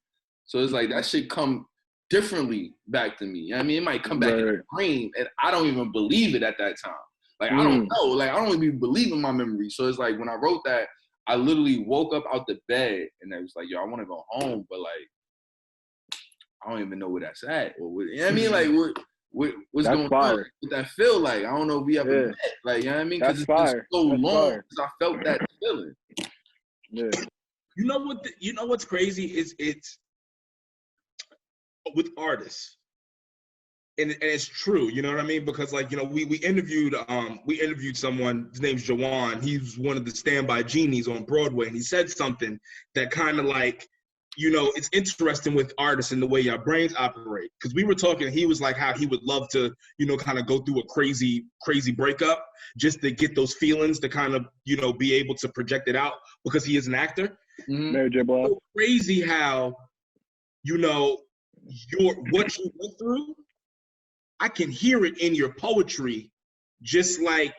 So it's like that shit come differently back to me. I mean, it might come back in a dream, and I don't even believe it at that time. Like, I don't know. Like, I don't even believe in my memory. So it's like when I wrote that, I literally woke up out the bed, and I was like, yo, I want to go home, but like, I don't even know where that's at. Or you know what I mean? Like, what's that's going fire. on? What that feel like? I don't know if we ever met. Like, you know what I mean? Because it's been so long since I felt that feeling. Yeah. You know what? You know what's crazy is it's with artists, and it's true. You know what I mean? Because like, you know, we interviewed someone. His name's Jawan. He's one of the standby genies on Broadway, and he said something that kind of like, you know, it's interesting with artists and the way your brains operate. Because we were talking, he was like how he would love to, you know, kind of go through a crazy breakup just to get those feelings to kind of, you know, be able to project it out because he is an actor. Mary J. Blige. So crazy how, you know, what you went through, I can hear it in your poetry, just like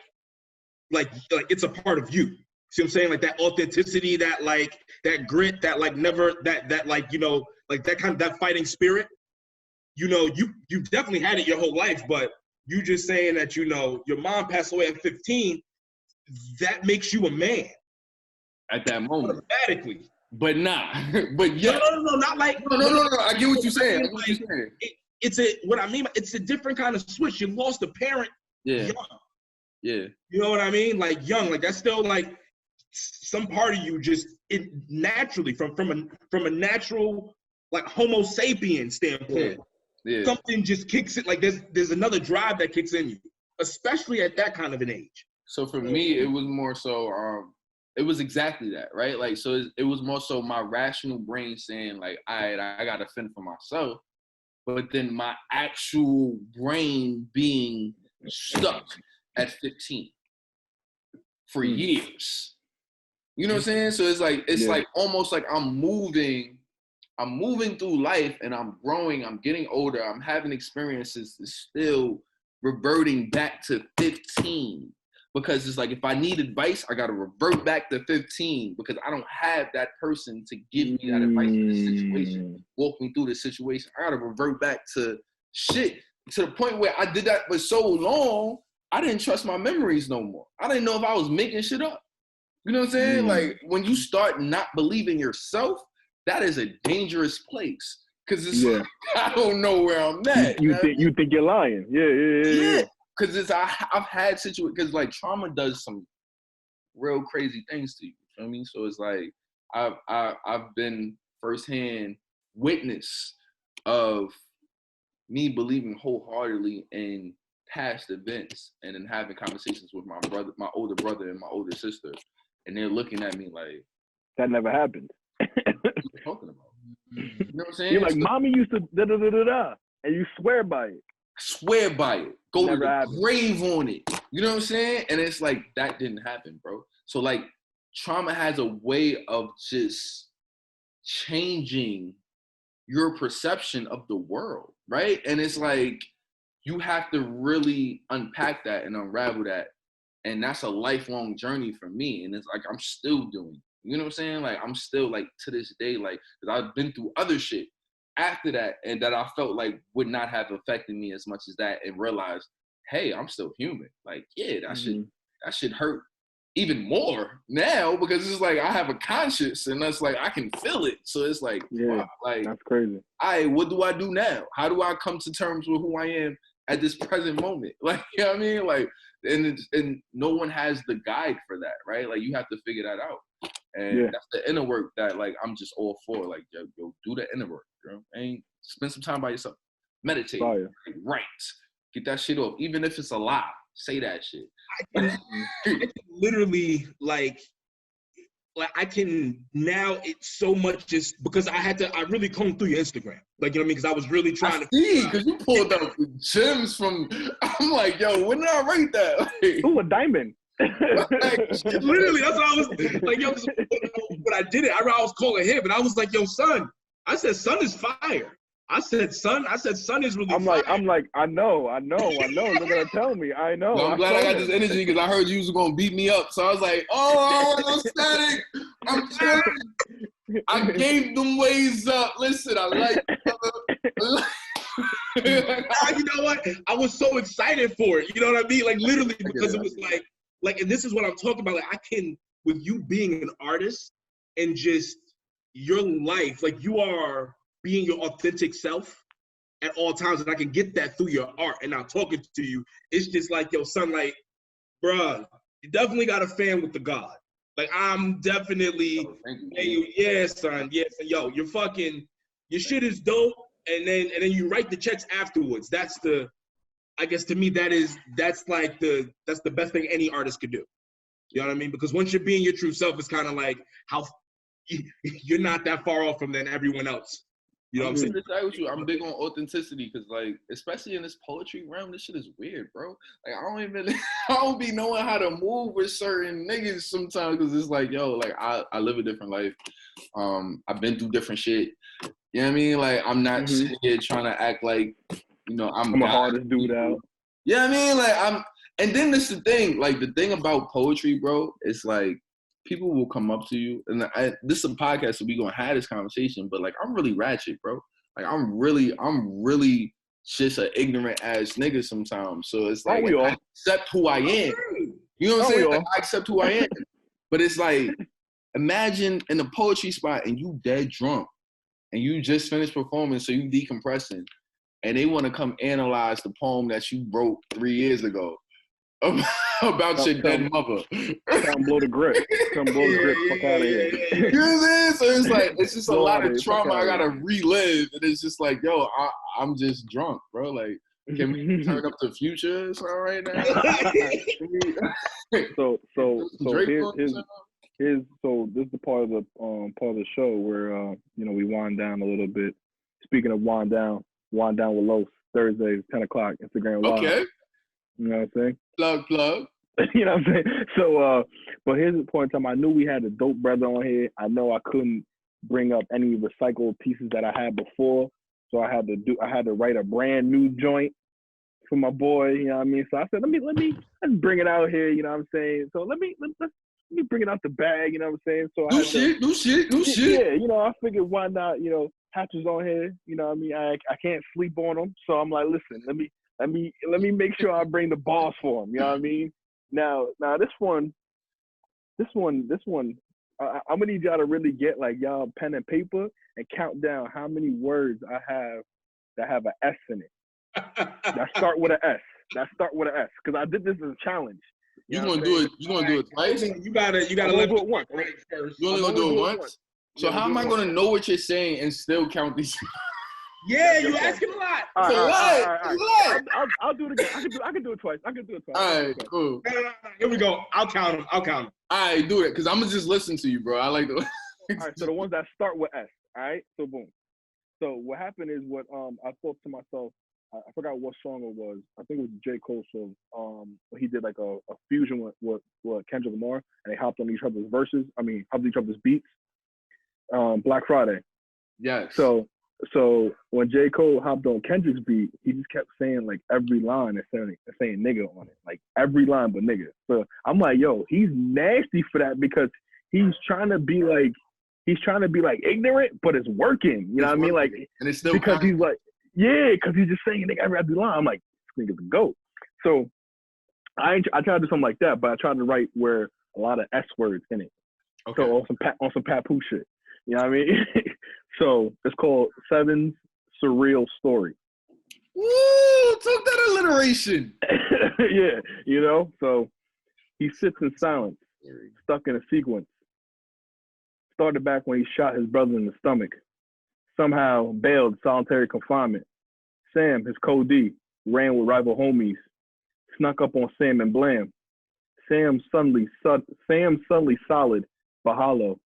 it's a part of you. See what I'm saying? Like that authenticity, that like that grit, that like never that like, you know, like that kind of that fighting spirit. You know, you definitely had it your whole life, but you just saying that, you know, your mom passed away at 15, that makes you a man. At that moment. Automatically. But nah. But yeah. No, not like no. I get what you're saying. It's a different kind of switch. You lost a parent young. Yeah. You know what I mean? Like young. Like that's still like some part of you just naturally from a natural like Homo sapien standpoint. Yeah. Something just kicks it. Like there's another drive that kicks in you, especially at that kind of an age. So for me, it was more so it was exactly that, right? Like, so it was more so my rational brain saying like, all right, I got to fend for myself. But then my actual brain being stuck at 15 for years. You know what I'm saying? So it's like almost like I'm moving through life and I'm growing, I'm getting older, I'm having experiences that's still reverting back to 15. Because it's like, if I need advice, I got to revert back to 15 because I don't have that person to give me that advice in this situation, walk me through the situation. I got to revert back to shit to the point where I did that for so long, I didn't trust my memories no more. I didn't know if I was making shit up. You know what I'm saying? Like, when you start not believing yourself, that is a dangerous place. Because it's like, I don't know where I'm at. You think you're lying. Yeah. Because I've had situations, because like trauma does some real crazy things to you. You know what I mean? So it's like I've been firsthand witness of me believing wholeheartedly in past events and then having conversations with my older brother and my older sister, and they're looking at me like, that never happened. What are you talking about? You know what I'm saying? You're like, mommy used to da-da-da-da-da, and you swear by it. Swear by it. Go Never to the happened. grave on it. You know what I'm saying? And it's like, that didn't happen, bro. So like, trauma has a way of just changing your perception of the world, right? And it's like, you have to really unpack that and unravel that. And that's a lifelong journey for me. And it's like, I'm still doing, you know what I'm saying? Like, I'm still like, to this day, like, because I've been through other shit after that, and that I felt like would not have affected me as much as that, and realized, hey, I'm still human. Like, yeah, that should hurt even more now, because it's like I have a conscience, and that's like I can feel it. So it's like, wow, like, that's crazy. All right, what do I do now? How do I come to terms with who I am at this present moment? Like, you know what I mean? Like, and no one has the guide for that, right? Like, you have to figure that out. And that's the inner work that, like, I'm just all for. Like, yo, do the inner work, you know? And spend some time by yourself. Meditate. Write. Get that shit off. Even if it's a lie, say that shit. I can literally, like I can now, it's so much just because I really combed through your Instagram. Like, you know what I mean? Because I was really trying to see, because you pulled out the gems from, I'm like, yo, when did I write that? Like, ooh, a diamond. Literally, that's what I was like, yo, but I did it. I was calling him, and I was like, yo, son. I said, son is fire. I said son is really I'm fire. like, I know. They're gonna tell me. I know. Well, I'm glad I got this energy because I heard you was gonna beat me up. So I was like, oh, I'm static. I'm chilling. I gave them ways up. Listen, I like You know what? I was so excited for it. You know what I mean? Like literally because it was like, and this is what I'm talking about. Like I can, with you being an artist and just your life, like you are being your authentic self at all times, and I can get that through your art. And now talking to you, it's just like, yo, son, like, bruh, you definitely got a fan with the God. Like I'm definitely, yeah, son, yo, you're fucking, your shit is dope, and then you write the checks afterwards. That's the, I guess to me that's the best thing any artist could do. You know what I mean? Because once you're being your true self, it's kind of like how you're not that far off from than everyone else. You know what I'm saying? I'm big on authenticity because, like, especially in this poetry realm, this shit is weird, bro. Like, I don't be knowing how to move with certain niggas sometimes because it's like, yo, like, I live a different life. I've been through different shit. You know what I mean? Like, I'm not sitting here trying to act like, you know, I'm the hardest dude out. You know what I mean? Like, and then this the thing, like, the thing about poetry, bro, it's like, people will come up to you, and this is a podcast, so we gonna have this conversation. But like, I'm really ratchet, bro. Like, I'm really just an ignorant ass nigga sometimes. So it's like, I accept who I am. You know what I'm saying? Like, I accept who I am. But it's like, imagine in the poetry spot and you dead drunk, and you just finished performing, so you decompressing, and they want to come analyze the poem that you wrote 3 years ago about your dead mother. Come blow the grip. Fuck out of here. You know what I'm saying? So it's like, it's just a lot of trauma I gotta relive, and it's just like, yo, I'm just drunk, bro. Like, can we turn up the Future song right now? so this is the part of the show where you know, we wind down a little bit. Speaking of wind down with Los, Thursdays 10 o'clock Instagram Live. Okay. You know what I'm saying? Plug. You know what I'm saying? So, but here's the point in time. I knew we had a dope brother on here. I know I couldn't bring up any recycled pieces that I had before, so I had to write a brand new joint for my boy. You know what I mean? So I said, let's bring it out here. You know what I'm saying? So let me bring it out the bag. You know what I'm saying? So do shit. Yeah, you know, I figured why not? You know, Hattress on here. You know what I mean? I can't sleep on him, so I'm like, listen, let me make sure I bring the boss for him. You know what I mean? Now this one, I'm gonna need y'all to really get like y'all pen and paper and count down how many words I have that have an S in it. That start with an S. Because I did this as a challenge. You gonna do it? You gonna do it twice? You gotta let do it once. You only gonna do it once? So how am I gonna know what you're saying and still count these? Yeah, you asking a lot. All right. I'll do it again. I can do it twice. All right, cool. No. Here we go. I'll count them. All right, do it, because I'm going to just listen to you, bro. I like the... All right, so the ones that start with S, all right? So boom. So what happened is I thought to myself, I forgot what song it was. I think it was J. Cole's song. He did like a fusion with Kendrick Lamar, and they hopped on each other's hopped each other's beats. Black Friday. Yes. So when J. Cole hopped on Kendrick's beat, he just kept saying like every line and saying nigga on it, like every line but nigga. So I'm like, yo, he's nasty for that because he's trying to be like ignorant, but it's working. You know what I mean? Like, and it's still because he's like, yeah, because he's just saying nigga every line. I'm like, this nigga's a goat. So I tried to do something like that, but I tried to write where a lot of S words in it. Okay. So on some Papoose shit. You know what I mean? So it's called Seven's Surreal Story. Woo! Took that alliteration. Yeah, you know? So he sits in silence, stuck in a sequence. Started back when he shot his brother in the stomach. Somehow bailed solitary confinement. Sam, his co-D, ran with rival homies. Snuck up on Sam and Blam. Sam suddenly solid, but hollow.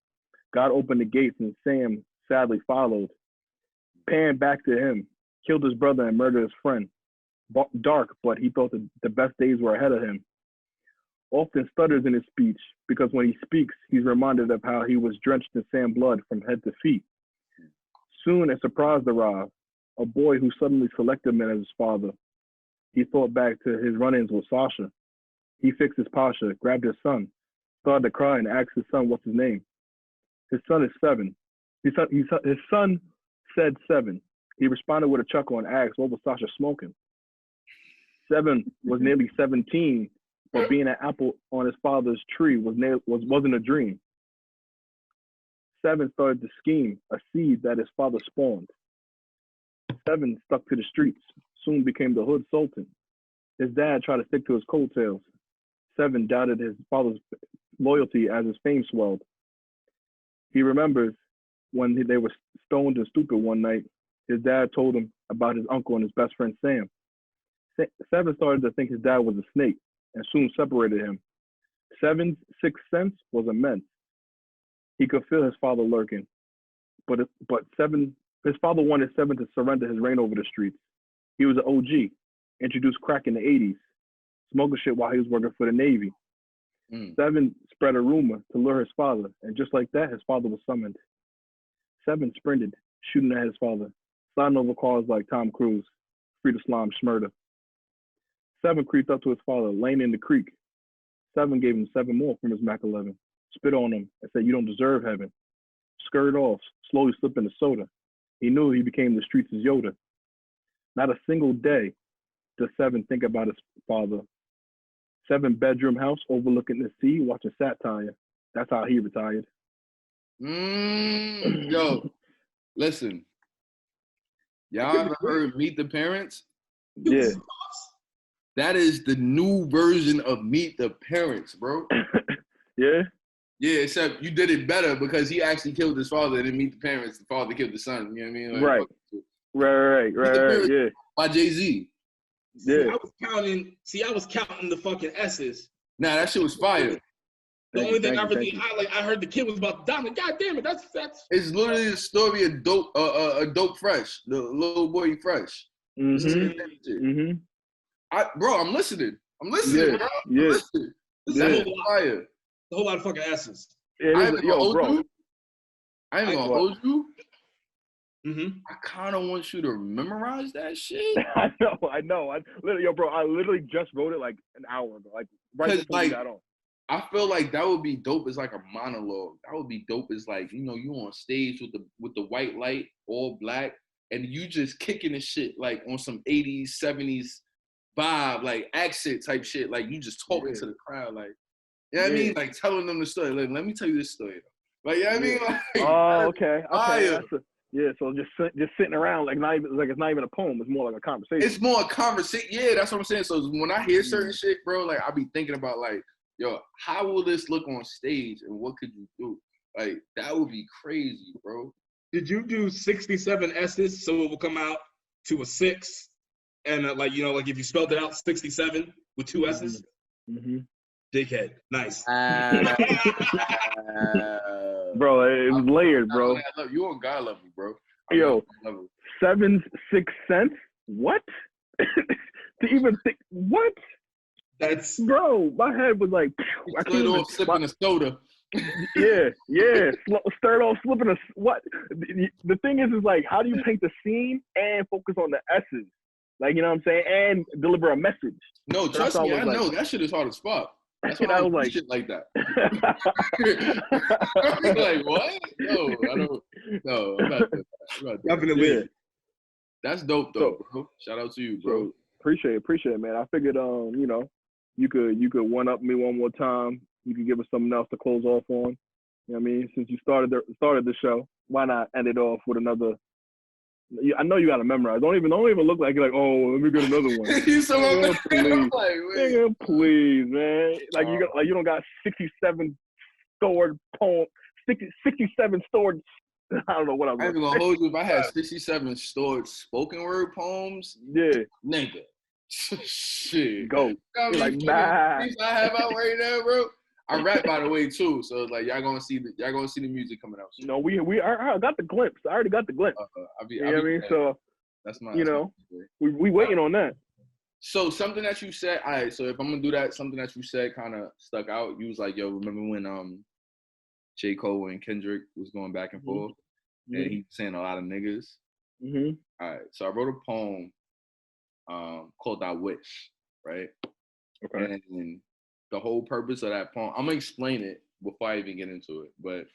God opened the gates and Sam sadly followed. Pan back to him, killed his brother and murdered his friend. Dark, but he thought the best days were ahead of him. Often stutters in his speech because when he speaks, he's reminded of how he was drenched in sand blood from head to feet. Soon a surprise arrived. a boy who suddenly selected him as his father. He thought back to his run-ins with Sasha. He fixed his posture, grabbed his son, started to cry, and asked his son what's his name. His son is 7. His son said 7. He responded with a chuckle and asked what was Sasha smoking. 7 was nearly 17, but being an apple on his father's tree wasn't a dream. 7 started to scheme, a seed that his father spawned. 7 stuck to the streets, soon became the hood sultan. His dad tried to stick to his coattails. 7 doubted his father's loyalty as his fame swelled. He remembers when they were stoned and stupid one night, his dad told him about his uncle and his best friend Sam. 7 started to think his dad was a snake and soon separated him. 7's sixth sense was immense. He could feel his father lurking, but his father wanted 7 to surrender his reign over the streets. He was an OG, introduced crack in the 80s, smoking shit while he was working for the Navy. 7 spread a rumor to lure his father, and just like that, his father was summoned. 7 sprinted, shooting at his father, sliding over cars like Tom Cruise, free to slime Schmurda. 7 creeped up to his father, laying in the creek. 7 gave him 7 more from his Mac 11, spit on him, and said, "You don't deserve heaven." Scurried off, slowly slipping the soda. He knew he became the streets' Yoda. Not a single day does 7 think about his father. 7-bedroom house overlooking the sea, watching satire. That's how he retired. Yo, listen. Y'all ever heard Meet the Parents? Yeah. That is the new version of Meet the Parents, bro. Yeah? Yeah, except you did it better because he actually killed his father and then Meet the Parents, the father killed the son. You know what I mean? Like, Right, yeah. By Jay-Z. Yeah. I was counting the fucking S's. Nah, that shit was fire. The only thing I heard the kid was about to die. Like, God damn it, that's. It's literally the story of Dope Fresh, the little boy Fresh. Mm-hmm. Bro, I'm listening. I'm listening, bro. I'm listening. This is fire. A whole lot of fucking S's. I ain't gonna hold you. Mm-hmm. I kind of want you to memorize that shit. I know. I literally just wrote it like an hour ago, like right before we got on. I feel like that would be dope as like a monologue. That would be dope as like, you know, you on stage with the white light, all black, and you just kicking the shit like on some 80s, 70s vibe, like accent type shit. Like you just talking to the crowd, like, you know what I mean? Like telling them the story. Like, let me tell you this story. Like, you know what I mean? Like, oh, okay. So just sitting around like it's not even a poem. It's more like a conversation. It's more a conversation. Yeah, that's what I'm saying. So when I hear certain shit, bro, like I be thinking about like, yo, how will this look on stage and what could you do? Like that would be crazy, bro. Did you do 67 S's so it will come out to a 6? And like, you know, like if you spelled it out 67 with 2 S's? Mm-hmm. Dickhead. Nice. Bro, it was layered, bro. You on God level, bro. Yo, 7's sixth sense? What? To even think, what? That's bro. My head was like, I couldn't even sipping a soda. Yeah. Start off slipping a what? The thing is like, how do you paint the scene and focus on the S's? Like, you know what I'm saying, and deliver a message. No, trust me, I know that shit is hard as fuck. That's why I was like shit like that. I was like, what? No, I don't. No, I'm not doing that. Definitely. Yeah. That's dope though, bro. Shout out to you, bro. So, appreciate it, man. I figured, you know, you could one up me one more time. You could give us something else to close off on. You know what I mean? Since you started the show, why not end it off with another? I know you got to memorize. Don't even look like you're like, oh, let me get another one. Please, man. Like you don't got 67 stored poem, 67 stored. I don't know what I was. I ain't gonna hold you. If I had 67 stored spoken word poems, yeah, nigga, shit, go. I mean, like nah. I have out right now, bro. I rap, by the way, too. So like, y'all gonna see the music coming out. No, I got the glimpse. I already got the glimpse. You know what I mean? So that's my. You know, we waiting on that. So something that you said. All right. So if I'm gonna do that, something that you said kind of stuck out. You was like, yo, remember when J. Cole and Kendrick was going back and forth, and he saying a lot of niggas. Mm-hmm. All right, so I wrote a poem called "I Wish," right? Okay. And the whole purpose of that poem, I'm gonna explain it before I even get into it. But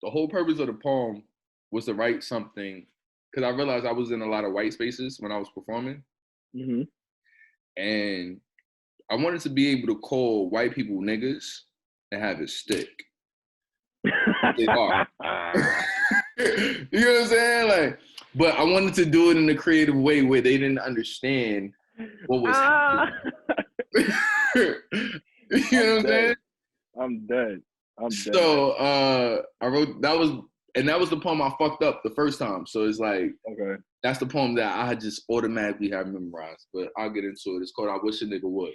the whole purpose of the poem was to write something because I realized I was in a lot of white spaces when I was performing, Mm-hmm. and I wanted to be able to call white people niggas and have it stick. They are. You know what I'm saying? Like, but I wanted to do it in a creative way where they didn't understand what was happening. You know what I'm saying? I'm dead. So I wrote that was the poem I fucked up the first time. So it's like Okay. that's the poem that I just automatically have memorized. But I'll get into it. It's called "I Wish a Nigga Would."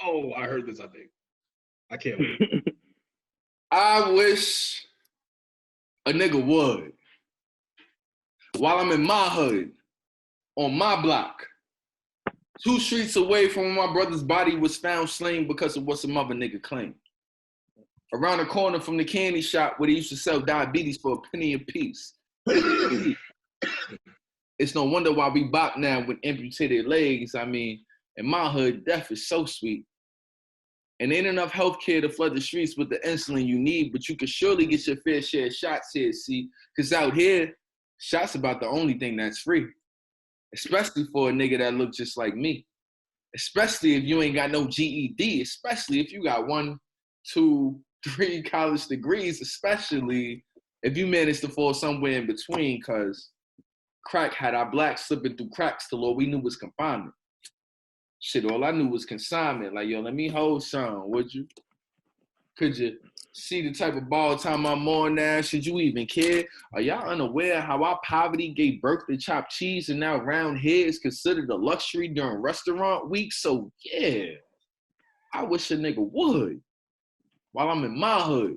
Oh, I heard this, I think. I can't wait. I wish a nigga would. While I'm in my hood, on my block, 2 streets away from where my brother's body was found slain because of what some other nigga claimed. Around the corner from the candy shop where they used to sell diabetes for a penny a piece. It's no wonder why we bop now with amputated legs. I mean, in my hood, death is so sweet. And ain't enough healthcare to flood the streets with the insulin you need, but you can surely get your fair share of shots here, see? Because out here, shots about the only thing that's free. Especially for a nigga that look just like me. Especially if you ain't got no GED. Especially if you got 1, 2, 3 college degrees. Especially if you manage to fall somewhere in between, because crack had our blacks slipping through cracks till all we knew was confinement. Shit, all I knew was consignment. Like, yo, let me hold some, would you? Could you see the type of ball time I'm on now? Should you even care? Are y'all unaware how our poverty gave birth to chopped cheese and now round here is considered a luxury during restaurant week? So yeah, I wish a nigga would. While I'm in my hood,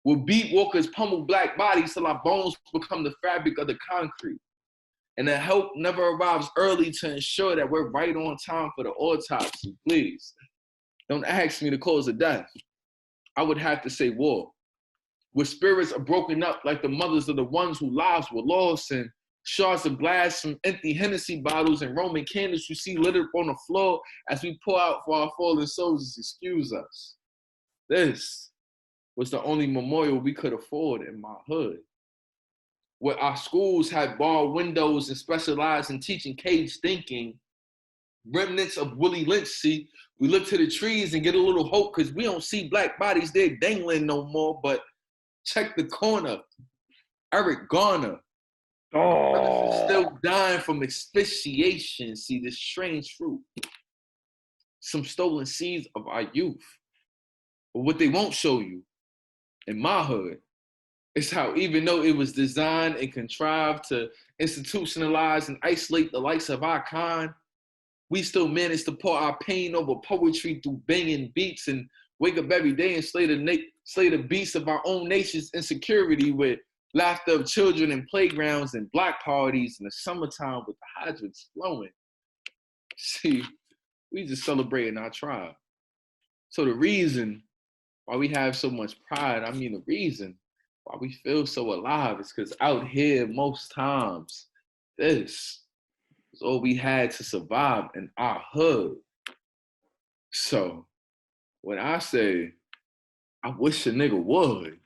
will beat walkers pummel black bodies till our bones become the fabric of the concrete. And the help never arrives early to ensure that we're right on time for the autopsy. Please, don't ask me the cause of death. I would have to say war, where spirits are broken up like the mothers of the ones whose lives were lost, and shards of glass from empty Hennessy bottles and Roman candles you see littered on the floor as we pour out for our fallen soldiers. Excuse us. This was the only memorial we could afford in my hood, where our schools had barred windows and specialized in teaching cage thinking. Remnants of Willie Lynch, see, we look to the trees and get a little hope because we don't see black bodies there dangling no more, but check the corner. Eric Garner. Oh. Still dying from asphyxiation. See, this strange fruit. Some stolen seeds of our youth. But what they won't show you in my hood is how even though it was designed and contrived to institutionalize and isolate the likes of our kind, we still managed to pour our pain over poetry through banging beats and wake up every day and slay the beasts of our own nation's insecurity with laughter of children in playgrounds and block parties in the summertime with the hydrants flowing. See, we just celebrating our tribe. So the reason why we have so much pride, the reason why we feel so alive is because out here, most times, this is all we had to survive in our hood. So when I say, I wish a nigga would,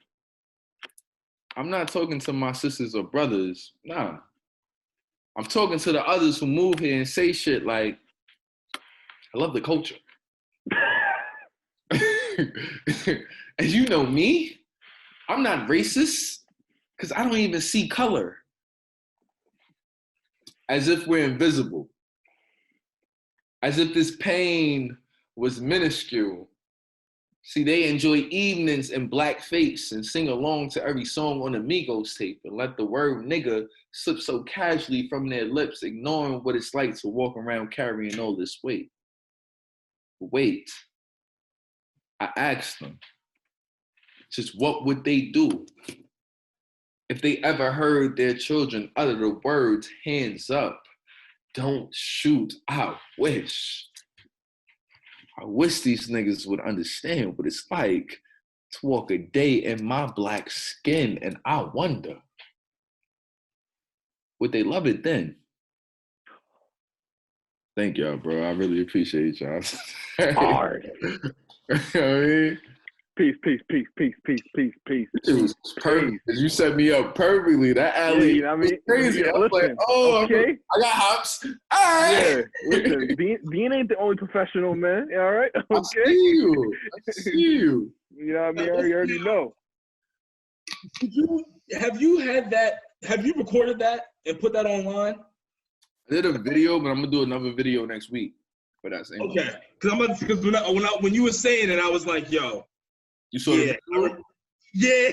I'm not talking to my sisters or brothers, nah. I'm talking to the others who move here and say shit like, I love the culture. And you know me, I'm not racist because I don't even see color. As if we're invisible. As if this pain was minuscule. See, they enjoy evenings in blackface and sing along to every song on the Migos tape and let the word nigga slip so casually from their lips, ignoring what it's like to walk around carrying all this weight. Wait, I asked them, just what would they do if they ever heard their children utter the words, hands up, don't shoot, I wish. I wish these niggas would understand what it's like to walk a day in my black skin, and I wonder, would they love it then? Thank y'all, bro. I really appreciate y'all. Hard. You know what I mean? Peace. It was perfect. You set me up perfectly. That alley you know what I mean? crazy. Yeah, I was listen, like, oh, okay. I got hops. All right. Yeah, listen, Dean ain't the only professional, man. All right? Okay. I see you. You know what I mean? I already know. Have you had that? Have you recorded that and put that online? I did a video, but I'm gonna do another video next week for that same. Okay, because when you were saying it, I was like, yo. You saw the video? Yeah.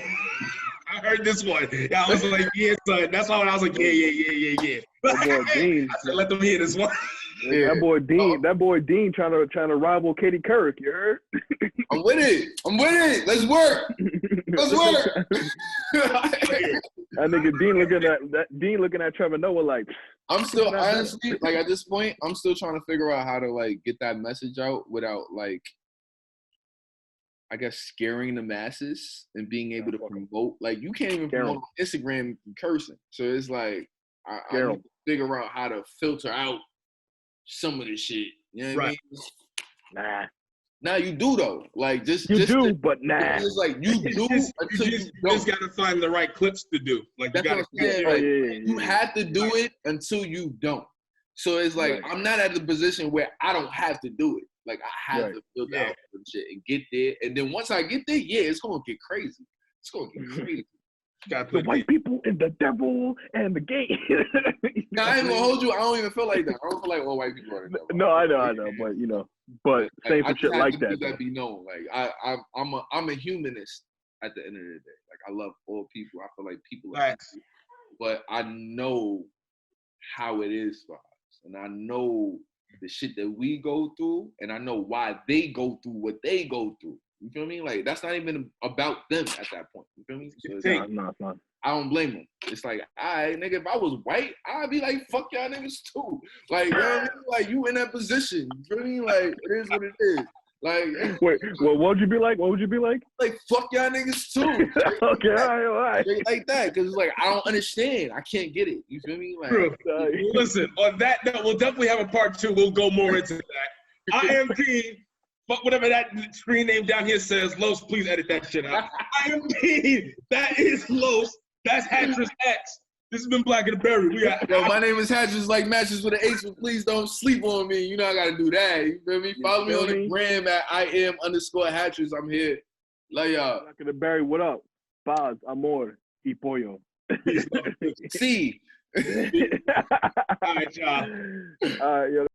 I heard this one. I was like, yeah, son. That's why I was like, yeah. That boy Dean. I said, let them hear this one. Yeah. That boy Dean trying to rival Katie Couric, you heard? I'm with it. Let's work. That nigga Dean looking at Trevor Noah like. I'm still honestly like at this point, I'm still trying to figure out how to like get that message out without like, I guess, scaring the masses and being able to promote. Like you can't even promote on Instagram cursing. So it's like I need to figure out how to filter out some of this shit. You know what I mean? Nah. Now you do though. Like but nah. It's like you do until you just gotta find the right clips to do. Like that's you what gotta I'm saying. You have to do it until you don't. So it's like I'm not at the position where I don't have to do it. Like I have to filter out some shit and get there. And then once I get there, it's gonna get crazy. It's gonna get crazy. The white people and the devil and the gay. Now I ain't gonna hold you. I don't even feel like that. I don't feel like all white people are the devil. No, I know, but you know, say for shit like that. That be known. Like I'm a humanist at the end of the day. Like I love all people. I feel like people are people, but I know how it is for us, and I know the shit that we go through, and I know why they go through what they go through. You feel me? Like that's not even about them at that point. You feel me? So it's not. I don't blame them. It's like, all right, nigga, if I was white, I'd be like, fuck y'all niggas too. Like, you know what I mean? Like you in that position. You feel me? Like it is what it is. Like, wait, what would you be like? What would you be like? Like, fuck y'all niggas too. Okay, all right. Like that, because it's like I don't understand. I can't get it. You feel me? Like, listen, on that note, we'll definitely have a part 2. We'll go more into that. I am Dean. Fuck whatever that screen name down here says. Los, please edit that shit out. I am Dean. That is Los. That's Hattress X. This has been Black and the Berry. Yo, my name is Hattress, like matches with an H, but please don't sleep on me. You know I gotta do that. You feel me? Follow me on the gram at _Hattress. I'm here. Love y'all. Black and the Berry, what up? Paz, amor, y pollo. See. All right, y'all. All right, yo.